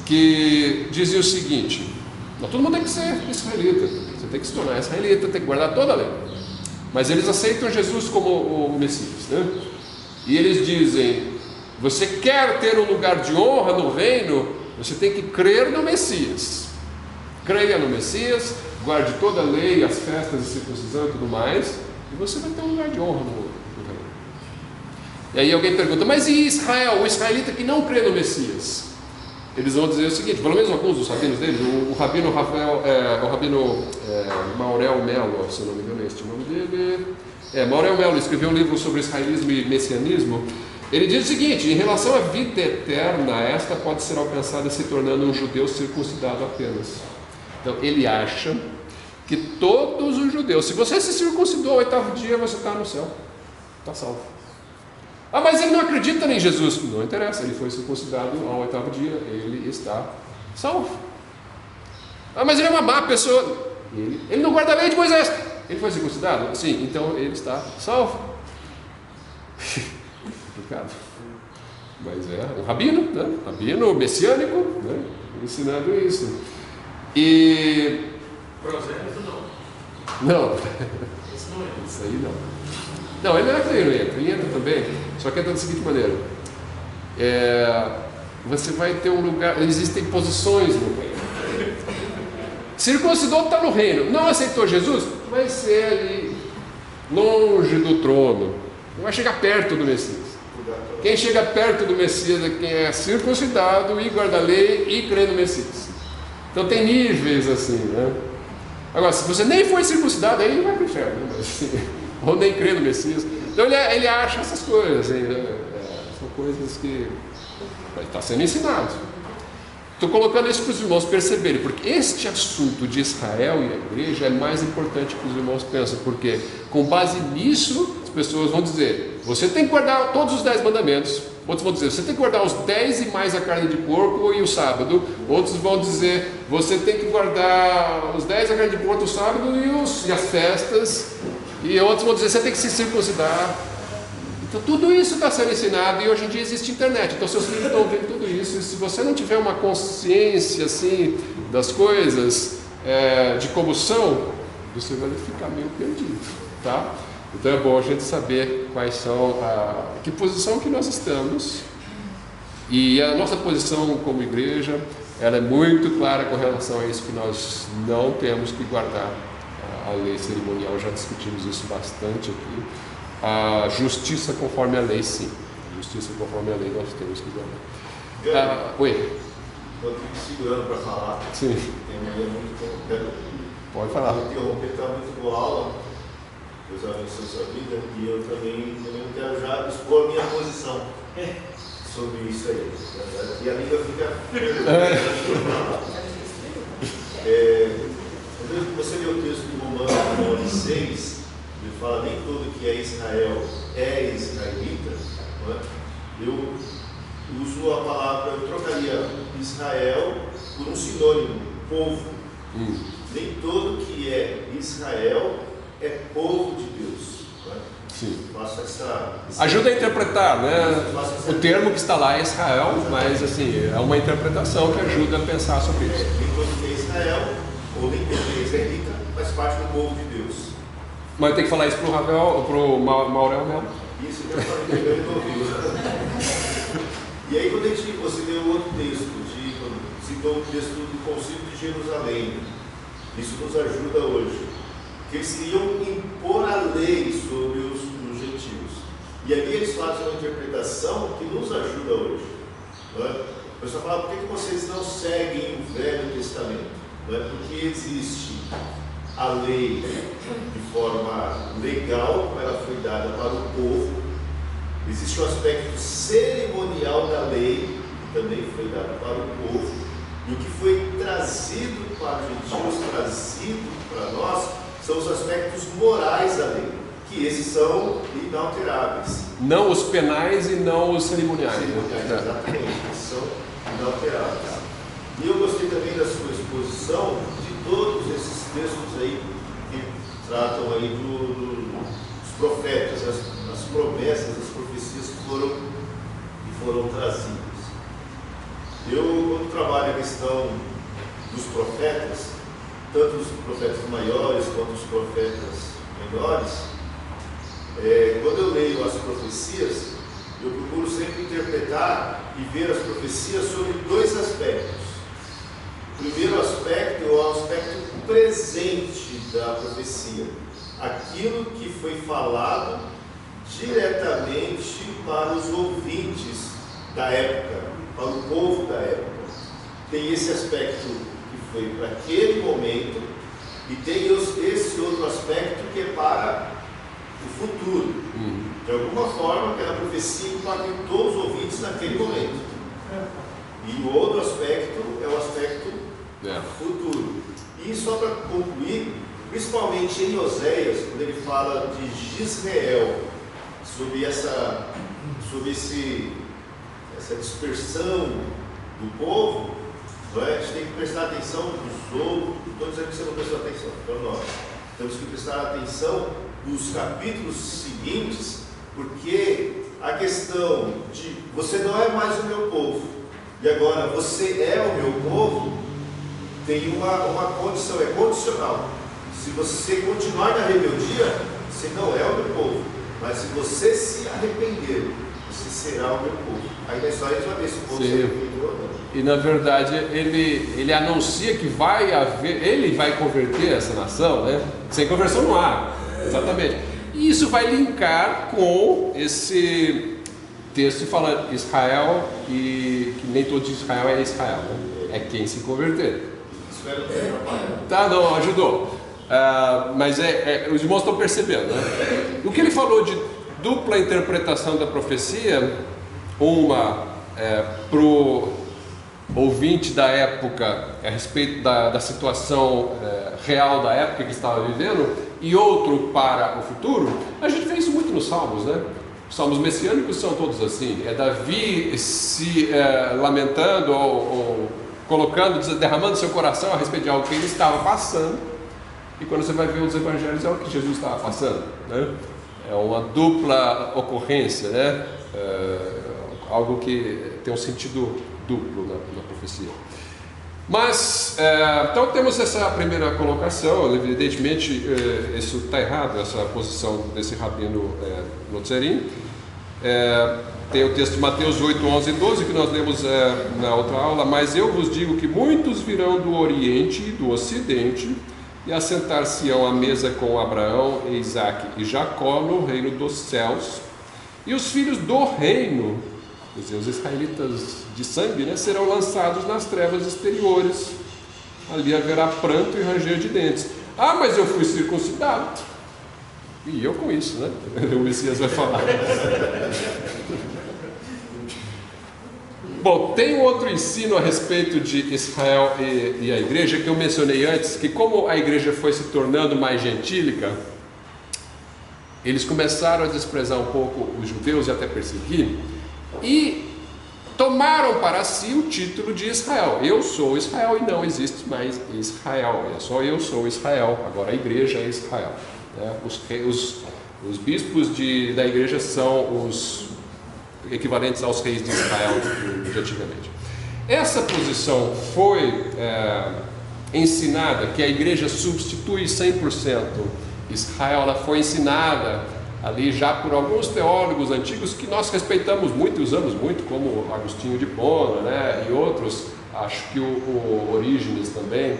[SPEAKER 1] que dizia o seguinte: todo mundo tem que ser israelita, você tem que se tornar israelita, tem que guardar toda a lei. Mas eles aceitam Jesus como o Messias, né? E eles dizem: você quer ter um lugar de honra no reino, você tem que crer no Messias. Creia no Messias, guarde toda a lei, as festas de circuncisão e tudo mais, e você vai ter um lugar de honra no reino. E aí alguém pergunta: mas e Israel, o israelita que não crê no Messias? Eles vão dizer o seguinte, pelo menos alguns dos rabinos deles, o rabino Maurel Melo, se eu não me engano é este o nome dele, Maurel Melo escreveu um livro sobre israelismo e messianismo. Ele diz o seguinte: em relação à vida eterna, esta pode ser alcançada se tornando um judeu circuncidado apenas. Então ele acha que todos os judeus, se você se circuncidou ao 8º dia, você está no céu, está salvo. Mas ele não acredita em Jesus. Não interessa, ele foi circuncidado ao 8º dia, ele está salvo. Mas ele é uma má pessoa. Ele não guarda a lei de Moisés. Ele foi circuncidado? Sim, então ele está salvo. Complicado. Mas é um rabino, né? Rabino messiânico, né? Ensinando isso. E...
[SPEAKER 3] Prosélitos não.
[SPEAKER 1] Não.
[SPEAKER 3] Esse não é.
[SPEAKER 1] Isso aí não. Não, ele não é que ele entra também, só que entra da seguinte maneira: você vai ter um lugar, existem posições no reino. Circuncidou está no reino, não aceitou Jesus, vai ser ali, longe do trono, não vai chegar perto do Messias. Quem chega perto do Messias é quem é circuncidado e guarda a lei e crê no Messias. Então tem níveis assim, né? Agora, se você nem foi circuncidado, aí ele vai para o inferno, né? Assim, ou nem crê no Messias. Então ele acha essas coisas, assim, né? São coisas que está sendo ensinado. Estou colocando isso para os irmãos perceberem, porque este assunto de Israel e a igreja é mais importante que os irmãos pensam, porque com base nisso as pessoas vão dizer: você tem que guardar todos os 10 mandamentos. Outros vão dizer: você tem que guardar os 10 e mais a carne de porco e o sábado. Outros vão dizer: você tem que guardar os 10 a carne de porco, o sábado e as festas. E outros vão dizer: você tem que se circuncidar. Então tudo isso está sendo ensinado, e hoje em dia existe internet, então seus filhos estão vendo tudo isso, e se você não tiver uma consciência assim das coisas, de como são, você vai ficar meio perdido, tá? Então é bom a gente saber quais são que posição que nós estamos, e a nossa posição como igreja, ela é muito clara com relação a isso, que nós não temos que guardar a lei cerimonial. Já discutimos isso bastante aqui. A justiça conforme a lei, sim. A justiça conforme a lei nós temos que guardar. Oi?
[SPEAKER 5] Eu fico segurando para falar.
[SPEAKER 1] Sim.
[SPEAKER 5] Tem uma ideia muito quero
[SPEAKER 1] Pode falar.
[SPEAKER 5] interromper, está muito boa aula. Deus abençoe sua vida. E eu também quero já expor minha posição sobre isso aí. E a língua fica. Você lê o texto de Romanos 6, ele fala: nem todo que é Israel é israelita. Não é? Eu uso a palavra, eu trocaria Israel por um sinônimo, povo. Nem todo que é Israel é povo de Deus. Né?
[SPEAKER 1] Sim.
[SPEAKER 5] Faço essa...
[SPEAKER 1] Ajuda a interpretar, né? O termo que está lá é Israel, mas assim, é uma interpretação que ajuda a pensar sobre isso.
[SPEAKER 5] Nem todo que é Israel, ou nem todo que é israelita, faz parte do povo de Deus.
[SPEAKER 1] Mas tem que falar isso para o Ravel, para o Maurel mesmo.
[SPEAKER 5] Isso, eu falei que ele não ouviu. E aí, quando você lê o outro texto, citou o texto do Concílio de Jerusalém, isso nos ajuda hoje, que eles queriam impor a lei sobre os gentios. E ali eles fazem uma interpretação que nos ajuda hoje. Não é? O pessoal fala: por que vocês não seguem o Velho Testamento? Não é? Porque existe a lei de forma legal, ela foi dada para o povo. Existe o aspecto cerimonial da lei, que também foi dado para o povo, e o que foi trazido para os gentios, trazido para nós, são os aspectos morais da lei, que esses são inalteráveis.
[SPEAKER 1] Não os penais e não os cerimoniais.
[SPEAKER 5] Exatamente, esses são inalteráveis. E eu gostei também da sua exposição de todos esses textos aí que tratam aí dos profetas, as promessas, as profecias que foram trazidas. Eu, quando trabalho a questão dos profetas, tanto os profetas maiores quanto os profetas menores, quando eu leio as profecias, eu procuro sempre interpretar e ver as profecias sobre dois aspectos. O primeiro aspecto é o aspecto presente da profecia, aquilo que foi falado diretamente para os ouvintes da época, para o povo da época. Tem esse aspecto que foi para aquele momento, e tem esse outro aspecto que é para o futuro. De alguma forma, aquela profecia impactou os ouvintes naquele momento. E o outro aspecto é o aspecto futuro. E só para concluir, principalmente em Oséias, quando ele fala de Jezreel, sobre essa dispersão do povo, não é? A gente tem que prestar atenção nos outros. Não estou dizendo que você não prestou atenção, para nós. Temos que prestar atenção nos capítulos seguintes, porque a questão de você não é mais o meu povo, e agora você é o meu povo, tem uma condição, é condicional. Se você continuar na rebeldia, você não é o meu povo, mas se você se arrepender, você será o meu povo. Aí na história a gente vai ver se o povo se arrependeu ou não.
[SPEAKER 1] E na verdade ele anuncia que ele vai converter essa nação, né? Sem conversão não há. Exatamente. E isso vai linkar com esse texto que fala Israel, e que nem todo Israel é Israel, né? É quem se converter.
[SPEAKER 5] Espero que tenha trabalhado.
[SPEAKER 1] Tá, não, ajudou. Mas os irmãos estão percebendo, né? O que ele falou de dupla interpretação da profecia, uma para o ouvinte da época a respeito da situação real da época que estava vivendo, e outro para o futuro. A gente vê isso muito nos Salmos, né? Os Salmos messiânicos são todos assim. É Davi se lamentando ou colocando, derramando seu coração a respeito de algo que ele estava passando, e quando você vai ver os evangelhos é o que Jesus estava passando, né? É uma dupla ocorrência, né? Algo que tem um sentido duplo na profecia. Mas, então temos essa primeira colocação. Evidentemente isso está errado, essa posição desse rabino Notzerim. Tem o texto de Mateus 8, 11 e 12 que nós lemos na outra aula. Mas eu vos digo que muitos virão do Oriente e do Ocidente e assentar-se-ão à mesa com Abraão, Isaque e Jacó no reino dos céus. E os filhos do reino, quer dizer, os israelitas de sangue, né, serão lançados nas trevas exteriores. Ali haverá pranto e ranger de dentes. Ah, mas eu fui circuncidado. E eu com isso, né? O Messias vai falar. Bom, tem um outro ensino a respeito de Israel e a igreja que eu mencionei antes, que como a igreja foi se tornando mais gentílica, eles começaram a desprezar um pouco os judeus e até perseguir, e tomaram para si o título de Israel. Eu sou Israel e não existe mais Israel, é só eu sou Israel, agora a igreja é Israel. Os bispos da igreja são os equivalentes aos reis de Israel de antigamente. Essa posição foi ensinada, que a igreja substitui 100% Israel. Ela foi ensinada ali já por alguns teólogos antigos que nós respeitamos muito e usamos muito, como Agostinho de Hipona, né, e outros, acho que o Orígenes também.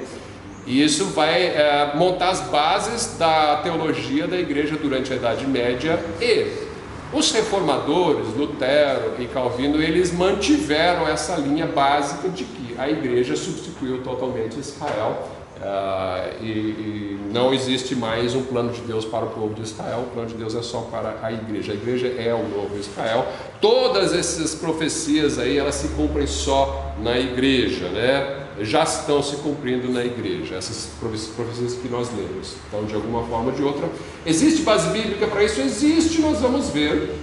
[SPEAKER 1] E isso vai montar as bases da teologia da igreja durante a Idade Média. E os reformadores, Lutero e Calvino, eles mantiveram essa linha básica de que a igreja substituiu totalmente Israel, e não existe mais um plano de Deus para o povo de Israel. O plano de Deus é só para a igreja é o novo Israel. Todas essas profecias aí, elas se cumprem só na igreja, né? Já estão se cumprindo na igreja, essas profecias que nós lemos. Então, de alguma forma ou de outra, existe base bíblica para isso? Existe, nós vamos ver,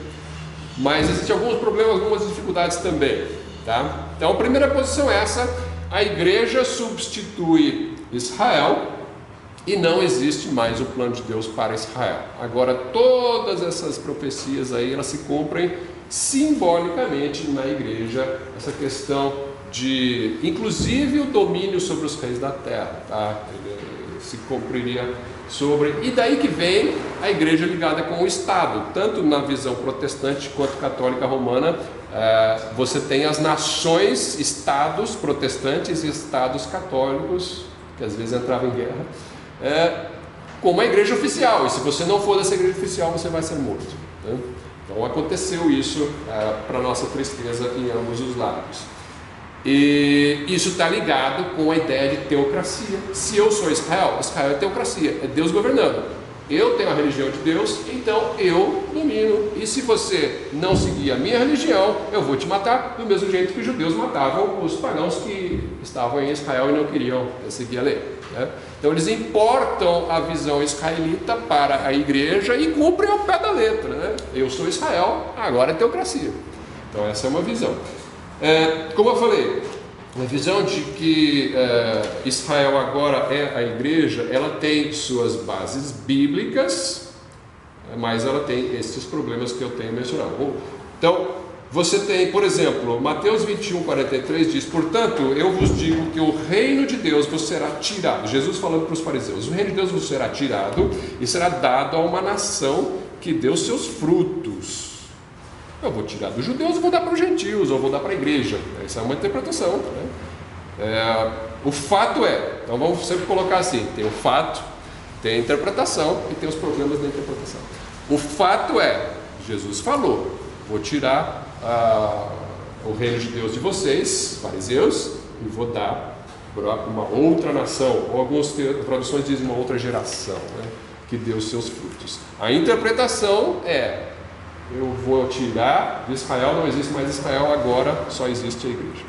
[SPEAKER 1] mas existem alguns problemas, algumas dificuldades também, tá? Então, a primeira posição é essa: a igreja substitui Israel e não existe mais o plano de Deus para Israel. Agora, todas essas profecias aí, elas se cumprem simbolicamente na igreja. Essa questão de, inclusive, o domínio sobre os reis da terra, tá? Se cumpriria sobre, e daí que vem a igreja ligada com o Estado. Tanto na visão protestante quanto católica romana, você tem as nações, estados protestantes e estados católicos, que às vezes entravam em guerra, como a igreja oficial, e se você não for dessa igreja oficial, você vai ser morto, né? Então aconteceu isso, para nossa tristeza, em ambos os lados. E isso está ligado com a ideia de teocracia. Se eu sou Israel, Israel é teocracia, é Deus governando. Eu tenho a religião de Deus, então eu domino. E se você não seguir a minha religião, eu vou te matar, do mesmo jeito que os judeus matavam os pagãos que estavam em Israel e não queriam seguir a lei, né? Então eles importam a visão israelita para a igreja e cumprem ao pé da letra, né? Eu sou Israel, agora é teocracia. Então essa é uma visão. Como eu falei, a visão de que Israel agora é a igreja, ela tem suas bases bíblicas, mas ela tem esses problemas que eu tenho mencionado. Então, você tem, por exemplo, Mateus 21, 43 diz: portanto, eu vos digo que o reino de Deus vos será tirado. Jesus falando para os fariseus: o reino de Deus vos será tirado e será dado a uma nação que deu seus frutos. Eu vou tirar dos judeus e vou dar para os gentios, ou vou dar para a igreja. Essa é uma interpretação, né? O fato então vamos sempre colocar assim: tem o fato, tem a interpretação e tem os problemas da interpretação. O fato Jesus falou: vou tirar o reino de Deus de vocês, fariseus, e vou dar para uma outra nação, ou algumas traduções dizem uma outra geração, né, que deu seus frutos. A interpretação eu vou tirar de Israel, não existe mais Israel, agora só existe a igreja.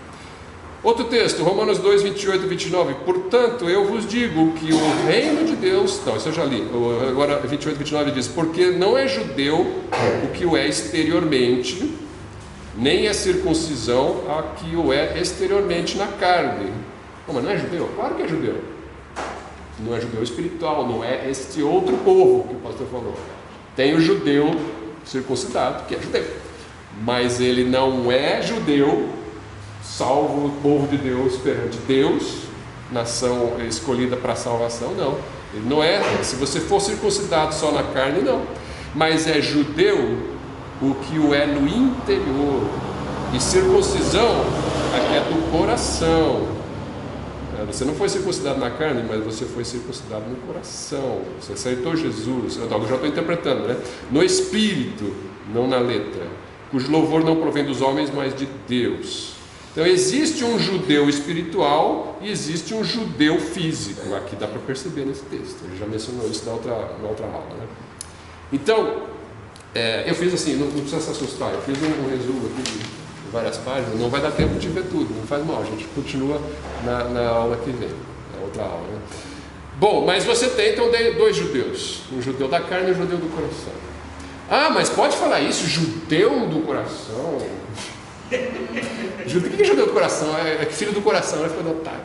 [SPEAKER 1] Outro texto, Romanos 2, 28 e 29. Portanto, eu vos digo que o reino de Deus... Não, isso eu já li. Agora, 28 e 29 diz: porque não é judeu o que o é exteriormente, nem é circuncisão a que o é exteriormente na carne. Mas não é judeu? Claro que é judeu. Não é judeu espiritual, não é este outro povo que o pastor falou. Tem o judeu circuncidado, que é judeu, mas ele não é judeu salvo o povo de Deus perante Deus, nação escolhida para a salvação, não. Ele não é, se você for circuncidado só na carne, não. Mas é judeu o que o é no interior. E circuncisão aqui é do coração. Você não foi circuncidado na carne, mas você foi circuncidado no coração. Você aceitou Jesus. Eu já estou interpretando, né? No espírito, não na letra. Cujo louvor não provém dos homens, mas de Deus. Então existe um judeu espiritual e existe um judeu físico. Aqui dá para perceber nesse texto. Ele já mencionou isso na outra aula, né? Então, eu fiz assim, não precisa se assustar. Eu fiz um resumo aqui de várias páginas, não vai dar tempo de ver tudo, não faz mal, a gente continua na aula que vem, na outra aula, né? Bom, mas você tem então dois judeus, um judeu da carne e um judeu do coração. Ah, mas pode falar isso, judeu do coração? O que é judeu do coração? É filho do coração, ele foi adotado.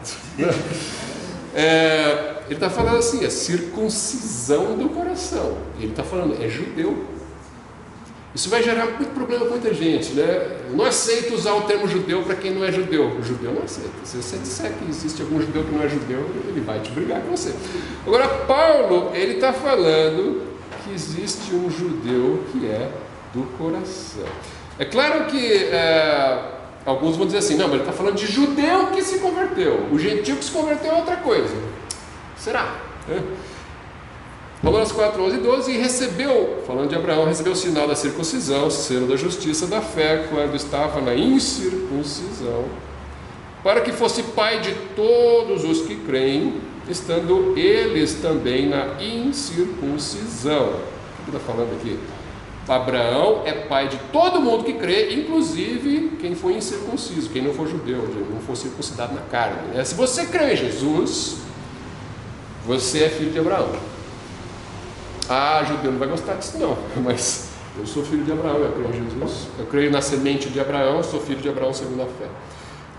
[SPEAKER 1] Ele está falando assim, a circuncisão do coração. Ele está falando, é judeu. Isso vai gerar muito problema com muita gente, né? Eu não aceito usar o termo judeu para quem não é judeu. O judeu não aceita. Se você disser que existe algum judeu que não é judeu, ele vai te brigar com você. Agora, Paulo, ele está falando que existe um judeu que é do coração. É claro que alguns vão dizer assim, não, mas ele está falando de judeu que se converteu. O gentio que se converteu é outra coisa. Será? Romanos 4, 11 e 12, e recebeu, falando de Abraão, recebeu o sinal da circuncisão, selo da justiça da fé, quando estava na incircuncisão, para que fosse pai de todos os que creem, estando eles também na incircuncisão. O que está falando aqui? Abraão é pai de todo mundo que crê, inclusive quem foi incircunciso, quem não for judeu, não for circuncidado na carne. Se você crê em Jesus, você é filho de Abraão. Ah, judeu não vai gostar disso não, mas eu sou filho de Abraão, eu creio em Jesus, eu creio na semente de Abraão, eu sou filho de Abraão segundo a fé.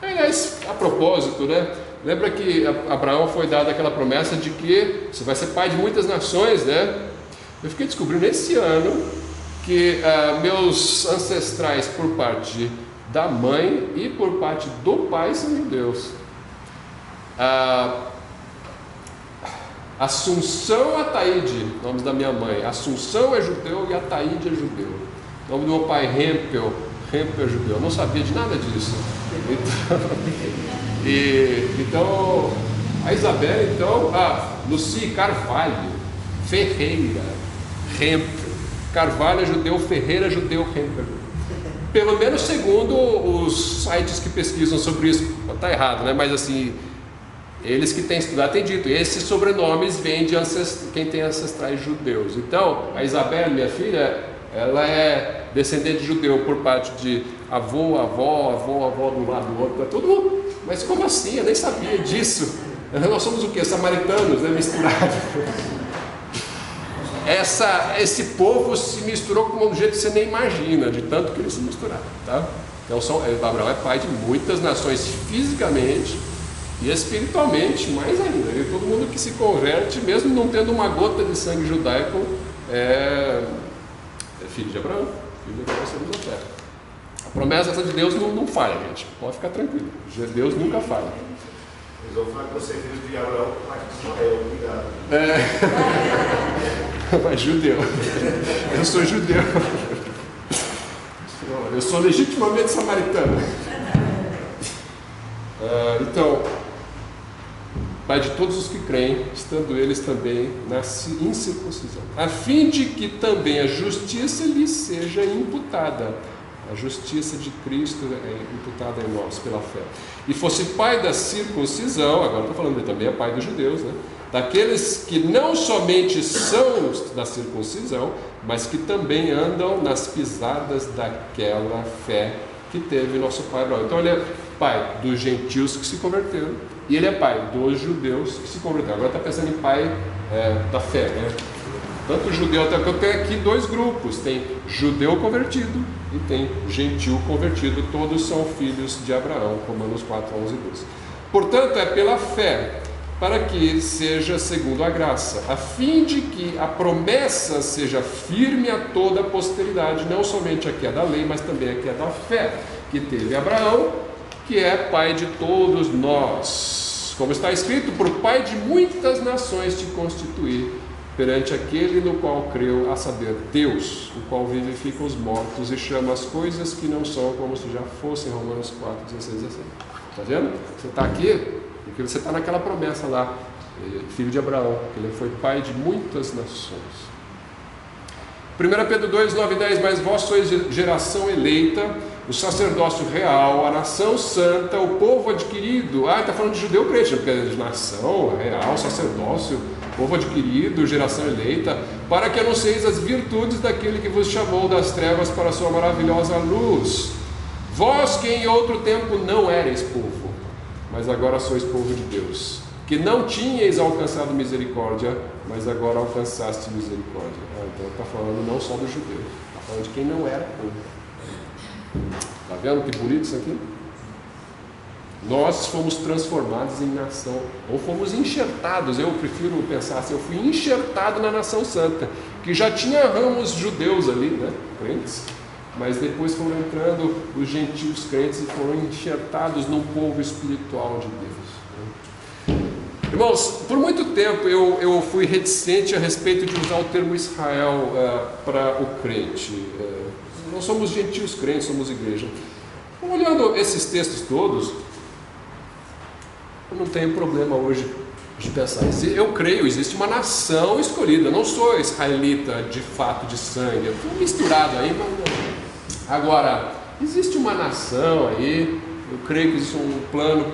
[SPEAKER 1] Aliás, a propósito, né? Lembra que Abraão foi dada aquela promessa de que você vai ser pai de muitas nações, né? Eu fiquei descobrindo esse ano que meus ancestrais por parte da mãe e por parte do pai são judeus. Assunção Ataíde, nomes da minha mãe. Assunção é judeu e Ataíde é judeu. O nome do meu pai, Rempel é judeu. Eu não sabia de nada disso. Então a Isabela, Luci Carvalho, Ferreira, Rempel. Carvalho é judeu, Ferreira é judeu, Rempel. Pelo menos segundo os sites que pesquisam sobre isso. Está errado, né? Mas assim, eles que têm estudado têm dito, esses sobrenomes vêm de quem tem ancestrais judeus. Então, a Isabela, minha filha, ela é descendente de judeu por parte de avô, avó de um lado do outro, todo mundo. Mas como assim? Eu nem sabia disso. Nós somos o quê? Samaritanos, né? Misturados. Esse povo se misturou de um jeito que você nem imagina, de tanto que eles se misturaram, tá? Então, Abraão é pai de muitas nações fisicamente e espiritualmente, mais ainda. E todo mundo que se converte, mesmo não tendo uma gota de sangue judaico, é filho de Abraão, segundo a fé. A promessa de Deus não falha, gente. Pode ficar tranquilo. Deus nunca falha.
[SPEAKER 5] Eles vão falar que você é filho de Abraão, pai de Ismael, cuidado.
[SPEAKER 1] Mas judeu. Eu sou judeu. Eu sou legitimamente samaritano. Então, pai de todos os que creem, estando eles também na incircuncisão, a fim de que também a justiça lhes seja imputada. A justiça de Cristo é imputada em nós pela fé. E fosse pai da circuncisão, agora estou falando, ele também é pai dos judeus, né? Daqueles que não somente são da circuncisão, mas que também andam nas pisadas daquela fé que teve nosso pai Abraão. Então ele é pai dos gentios que se converteram e ele é pai dos judeus que se converteram. Agora está pensando em pai da fé, né? Tanto judeu, até que eu tenho aqui dois grupos, tem judeu convertido e tem gentil convertido, todos são filhos de Abraão, Romanos 4, 11 e 12. Portanto, é pela fé, para que seja segundo a graça, a fim de que a promessa seja firme a toda a posteridade, não somente a que é da lei, mas também a que é da fé, que teve Abraão que é Pai de todos nós. Como está escrito, por Pai de muitas nações te constituí, perante aquele no qual creu, a saber, Deus, o qual vivifica os mortos e chama as coisas que não são como se já fossem. Romanos 4, 16 a 16. Está vendo? Você está aqui porque você está naquela promessa lá, filho de Abraão, que ele foi pai de muitas nações. 1 Pedro 2, 9 e 10, mas vós sois geração eleita, o sacerdócio real, a nação santa, o povo adquirido. Está falando de judeu crente, porque é de nação, real, sacerdócio, povo adquirido, geração eleita, para que anuncieis as virtudes daquele que vos chamou das trevas para a sua maravilhosa luz. Vós que em outro tempo não erais povo, mas agora sois povo de Deus, que não tinhais alcançado misericórdia, mas agora alcançaste misericórdia. Então está falando não só do judeu, está falando de quem não era povo. Está vendo que bonito isso aqui? Nós fomos transformados em nação, ou fomos enxertados. Eu prefiro pensar assim, eu fui enxertado na nação santa, que já tinha ramos judeus ali, né, crentes, mas depois foram entrando os gentios crentes e foram enxertados num povo espiritual de Deus. Irmãos, por muito tempo eu fui reticente a respeito de usar o termo Israel para o crente. Nós somos gentios crentes, somos igreja. Olhando esses textos todos, eu não tenho problema hoje de pensar. Eu creio, existe uma nação escolhida. Eu não sou israelita de fato, de sangue. Eu estou misturado aí, mas agora, existe uma nação aí. Eu creio que existe um plano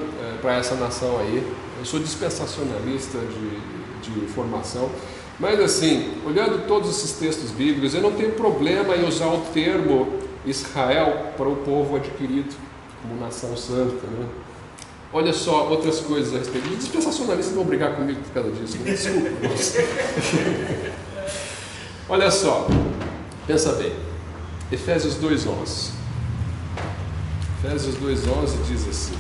[SPEAKER 1] para essa nação aí. Eu sou dispensacionalista de formação, mas assim, olhando todos esses textos bíblicos, eu não tenho problema em usar o termo Israel para o povo adquirido como nação santa, né? Olha só outras coisas a respeito. Os dispensacionalistas vão brigar comigo por causa disso, né? Desculpa. Olha só, pensa bem, Efésios 2:11. Efésios 2:11 diz assim.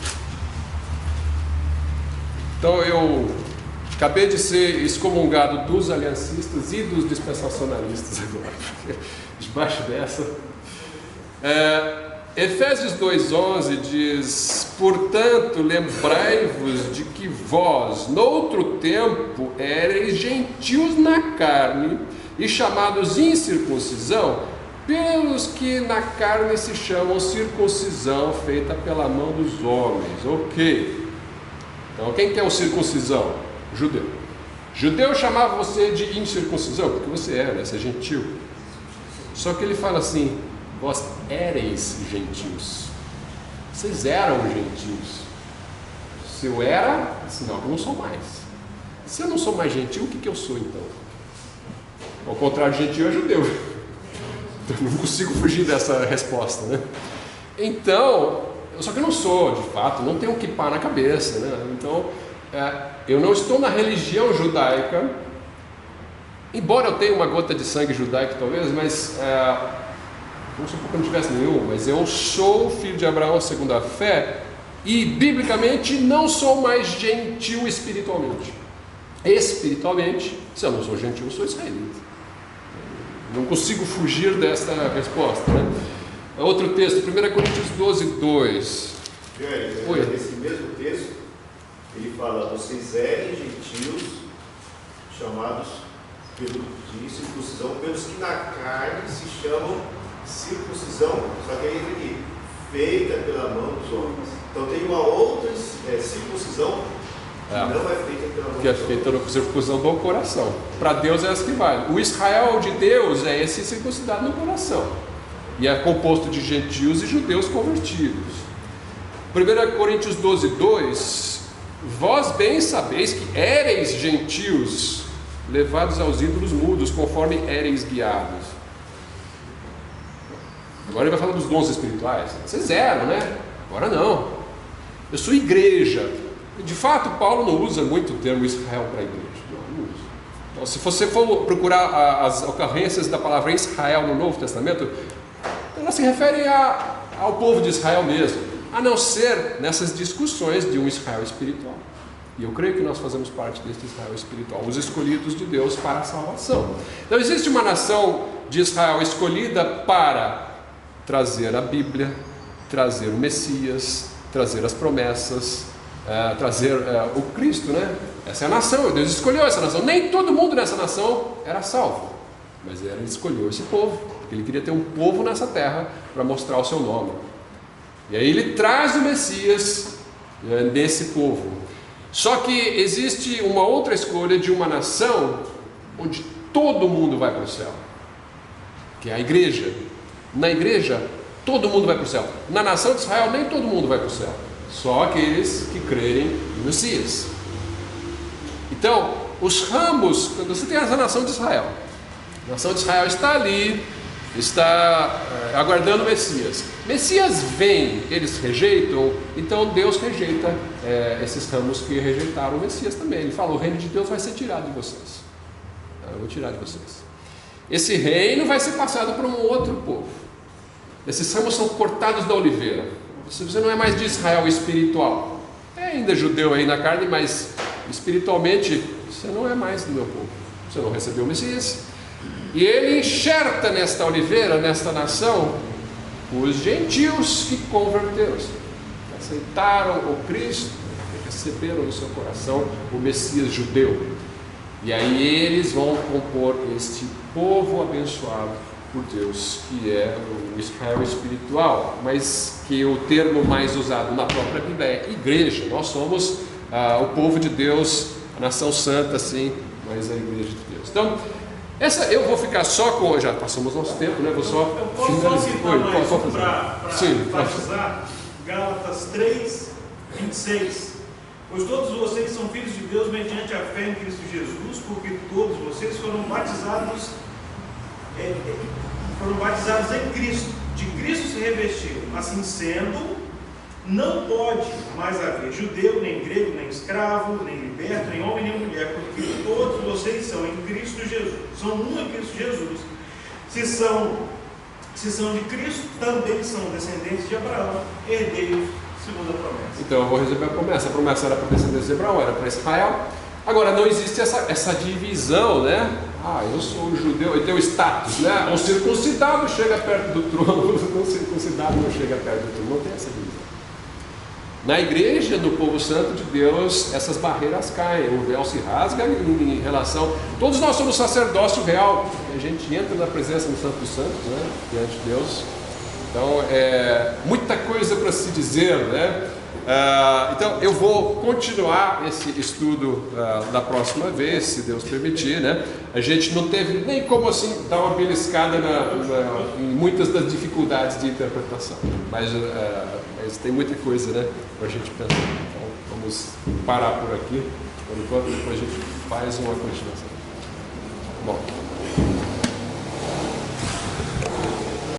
[SPEAKER 1] Então eu acabei de ser excomungado dos aliancistas e dos dispensacionalistas agora, debaixo dessa. Efésios 2:11 diz: portanto, lembrai-vos de que vós, noutro tempo, éreis gentios na carne e chamados incircuncisão, pelos que na carne se chamam circuncisão feita pela mão dos homens. Ok. Então, quem que é o circuncisão? Judeu. Judeu chamava você de incircuncisão, porque você era, né? Você é gentil. Só que ele fala assim: vós éreis gentios. Vocês eram gentios. Se eu era, assim, não, eu não sou mais. Se eu não sou mais gentil, o que eu sou então? Ao contrário de gentil é judeu. Eu não consigo fugir dessa resposta, né? Então, só que eu não sou, de fato, não tenho um kippah na cabeça, né? Então, eu não estou na religião judaica, embora eu tenha uma gota de sangue judaico talvez, mas vamos supor que eu não tivesse nenhum, mas eu sou filho de Abraão segundo a fé, e biblicamente não sou mais gentil espiritualmente. Espiritualmente, se eu não sou gentil, eu sou israelita. Não consigo fugir dessa resposta, né? Outro texto, 1 Coríntios 12:2.
[SPEAKER 5] Nesse mesmo texto, ele fala: vocês eram gentios, chamados de circuncisão, pelos que na carne se chamam circuncisão, só que aí entra aqui, feita pela mão dos homens. Então tem uma outra circuncisão que não é feita pela mão dos homens. Que é feita na
[SPEAKER 1] circuncisão do coração. Para Deus é essa que vale. O Israel de Deus é esse circuncidado no coração. E é composto de gentios e judeus convertidos. 1 Coríntios 12:2: vós bem sabeis que éreis gentios, levados aos ídolos mudos, conforme éreis guiados. Agora ele vai falar dos dons espirituais. Vocês eram, né? Agora não. Eu sou igreja. De fato, Paulo não usa muito o termo Israel para igreja. Não usa. Então, se você for procurar as ocorrências da palavra Israel no Novo Testamento, elas se referem ao povo de Israel mesmo, a não ser nessas discussões de um Israel espiritual. E eu creio que nós fazemos parte desse Israel espiritual, os escolhidos de Deus para a salvação. Então existe uma nação de Israel escolhida para trazer a Bíblia, trazer o Messias, trazer as promessas, trazer o Cristo, né? Essa é a nação, Deus escolheu essa nação. Nem todo mundo nessa nação era salvo, mas Ele escolheu esse povo, porque Ele queria ter um povo nessa terra para mostrar o seu nome. E aí Ele traz o Messias nesse povo. Só que existe uma outra escolha de uma nação onde todo mundo vai para o céu, que é a igreja. Na igreja, todo mundo vai para o céu. Na nação de Israel, nem todo mundo vai para o céu, só aqueles que crerem no Messias. Então, os ramos, quando você tem essa nação de Israel, a nação de Israel está ali, está aguardando o Messias. Messias vem, eles rejeitam, então Deus rejeita esses ramos que rejeitaram o Messias também. Ele fala: o reino de Deus vai ser tirado de vocês. Eu vou tirar de vocês. Esse reino vai ser passado para um outro povo. Esses ramos são cortados da oliveira. Você não é mais de Israel espiritual. É ainda judeu aí na carne, mas espiritualmente você não é mais do meu povo. Você não recebeu o Messias. E ele enxerta nesta oliveira, nesta nação, os gentios que converteram-se, que aceitaram o Cristo, que receberam no seu coração o Messias judeu. E aí eles vão compor este povo abençoado por Deus, que é o Israel espiritual, mas que o termo mais usado na própria Bíblia é igreja. Nós somos o povo de Deus, a nação santa, sim, mas a igreja de Deus. Então, eu vou ficar só com... Já passamos nosso tempo, né? Vou só
[SPEAKER 6] eu posso só citar mais para enfatizar Gálatas 3, 26. Pois todos vocês são filhos de Deus mediante a fé em Cristo Jesus, porque todos vocês foram batizados em Cristo. De Cristo se revestiram. Assim sendo, não pode mais haver judeu, nem grego, nem escravo, nem liberto, nem homem, nem mulher, porque todos vocês são em Cristo Jesus. São um em Cristo Jesus. Se são de Cristo, também são descendentes de Abraão, herdeiros segundo a promessa.
[SPEAKER 1] Então eu vou receber a promessa. A promessa era para descendentes de Abraão, era para Israel. Agora não existe essa divisão, né? Eu sou judeu, eu tenho status, né? O circuncidado chega perto do trono, o circuncidado não chega perto do trono. Não tem essa divisão. Na igreja, no povo santo de Deus, essas barreiras caem, o véu se rasga em relação... Todos nós somos sacerdócio real, a gente entra na presença do Santo dos Santos, né? Diante de Deus. Então, muita coisa para se dizer, né? Então, eu vou continuar esse estudo da próxima vez, se Deus permitir, né? A gente não teve nem como assim dar uma beliscada em muitas das dificuldades de interpretação, mas tem muita coisa, né, para a gente pensar. Então, vamos parar por aqui, por enquanto, depois a gente faz uma continuação. Bom.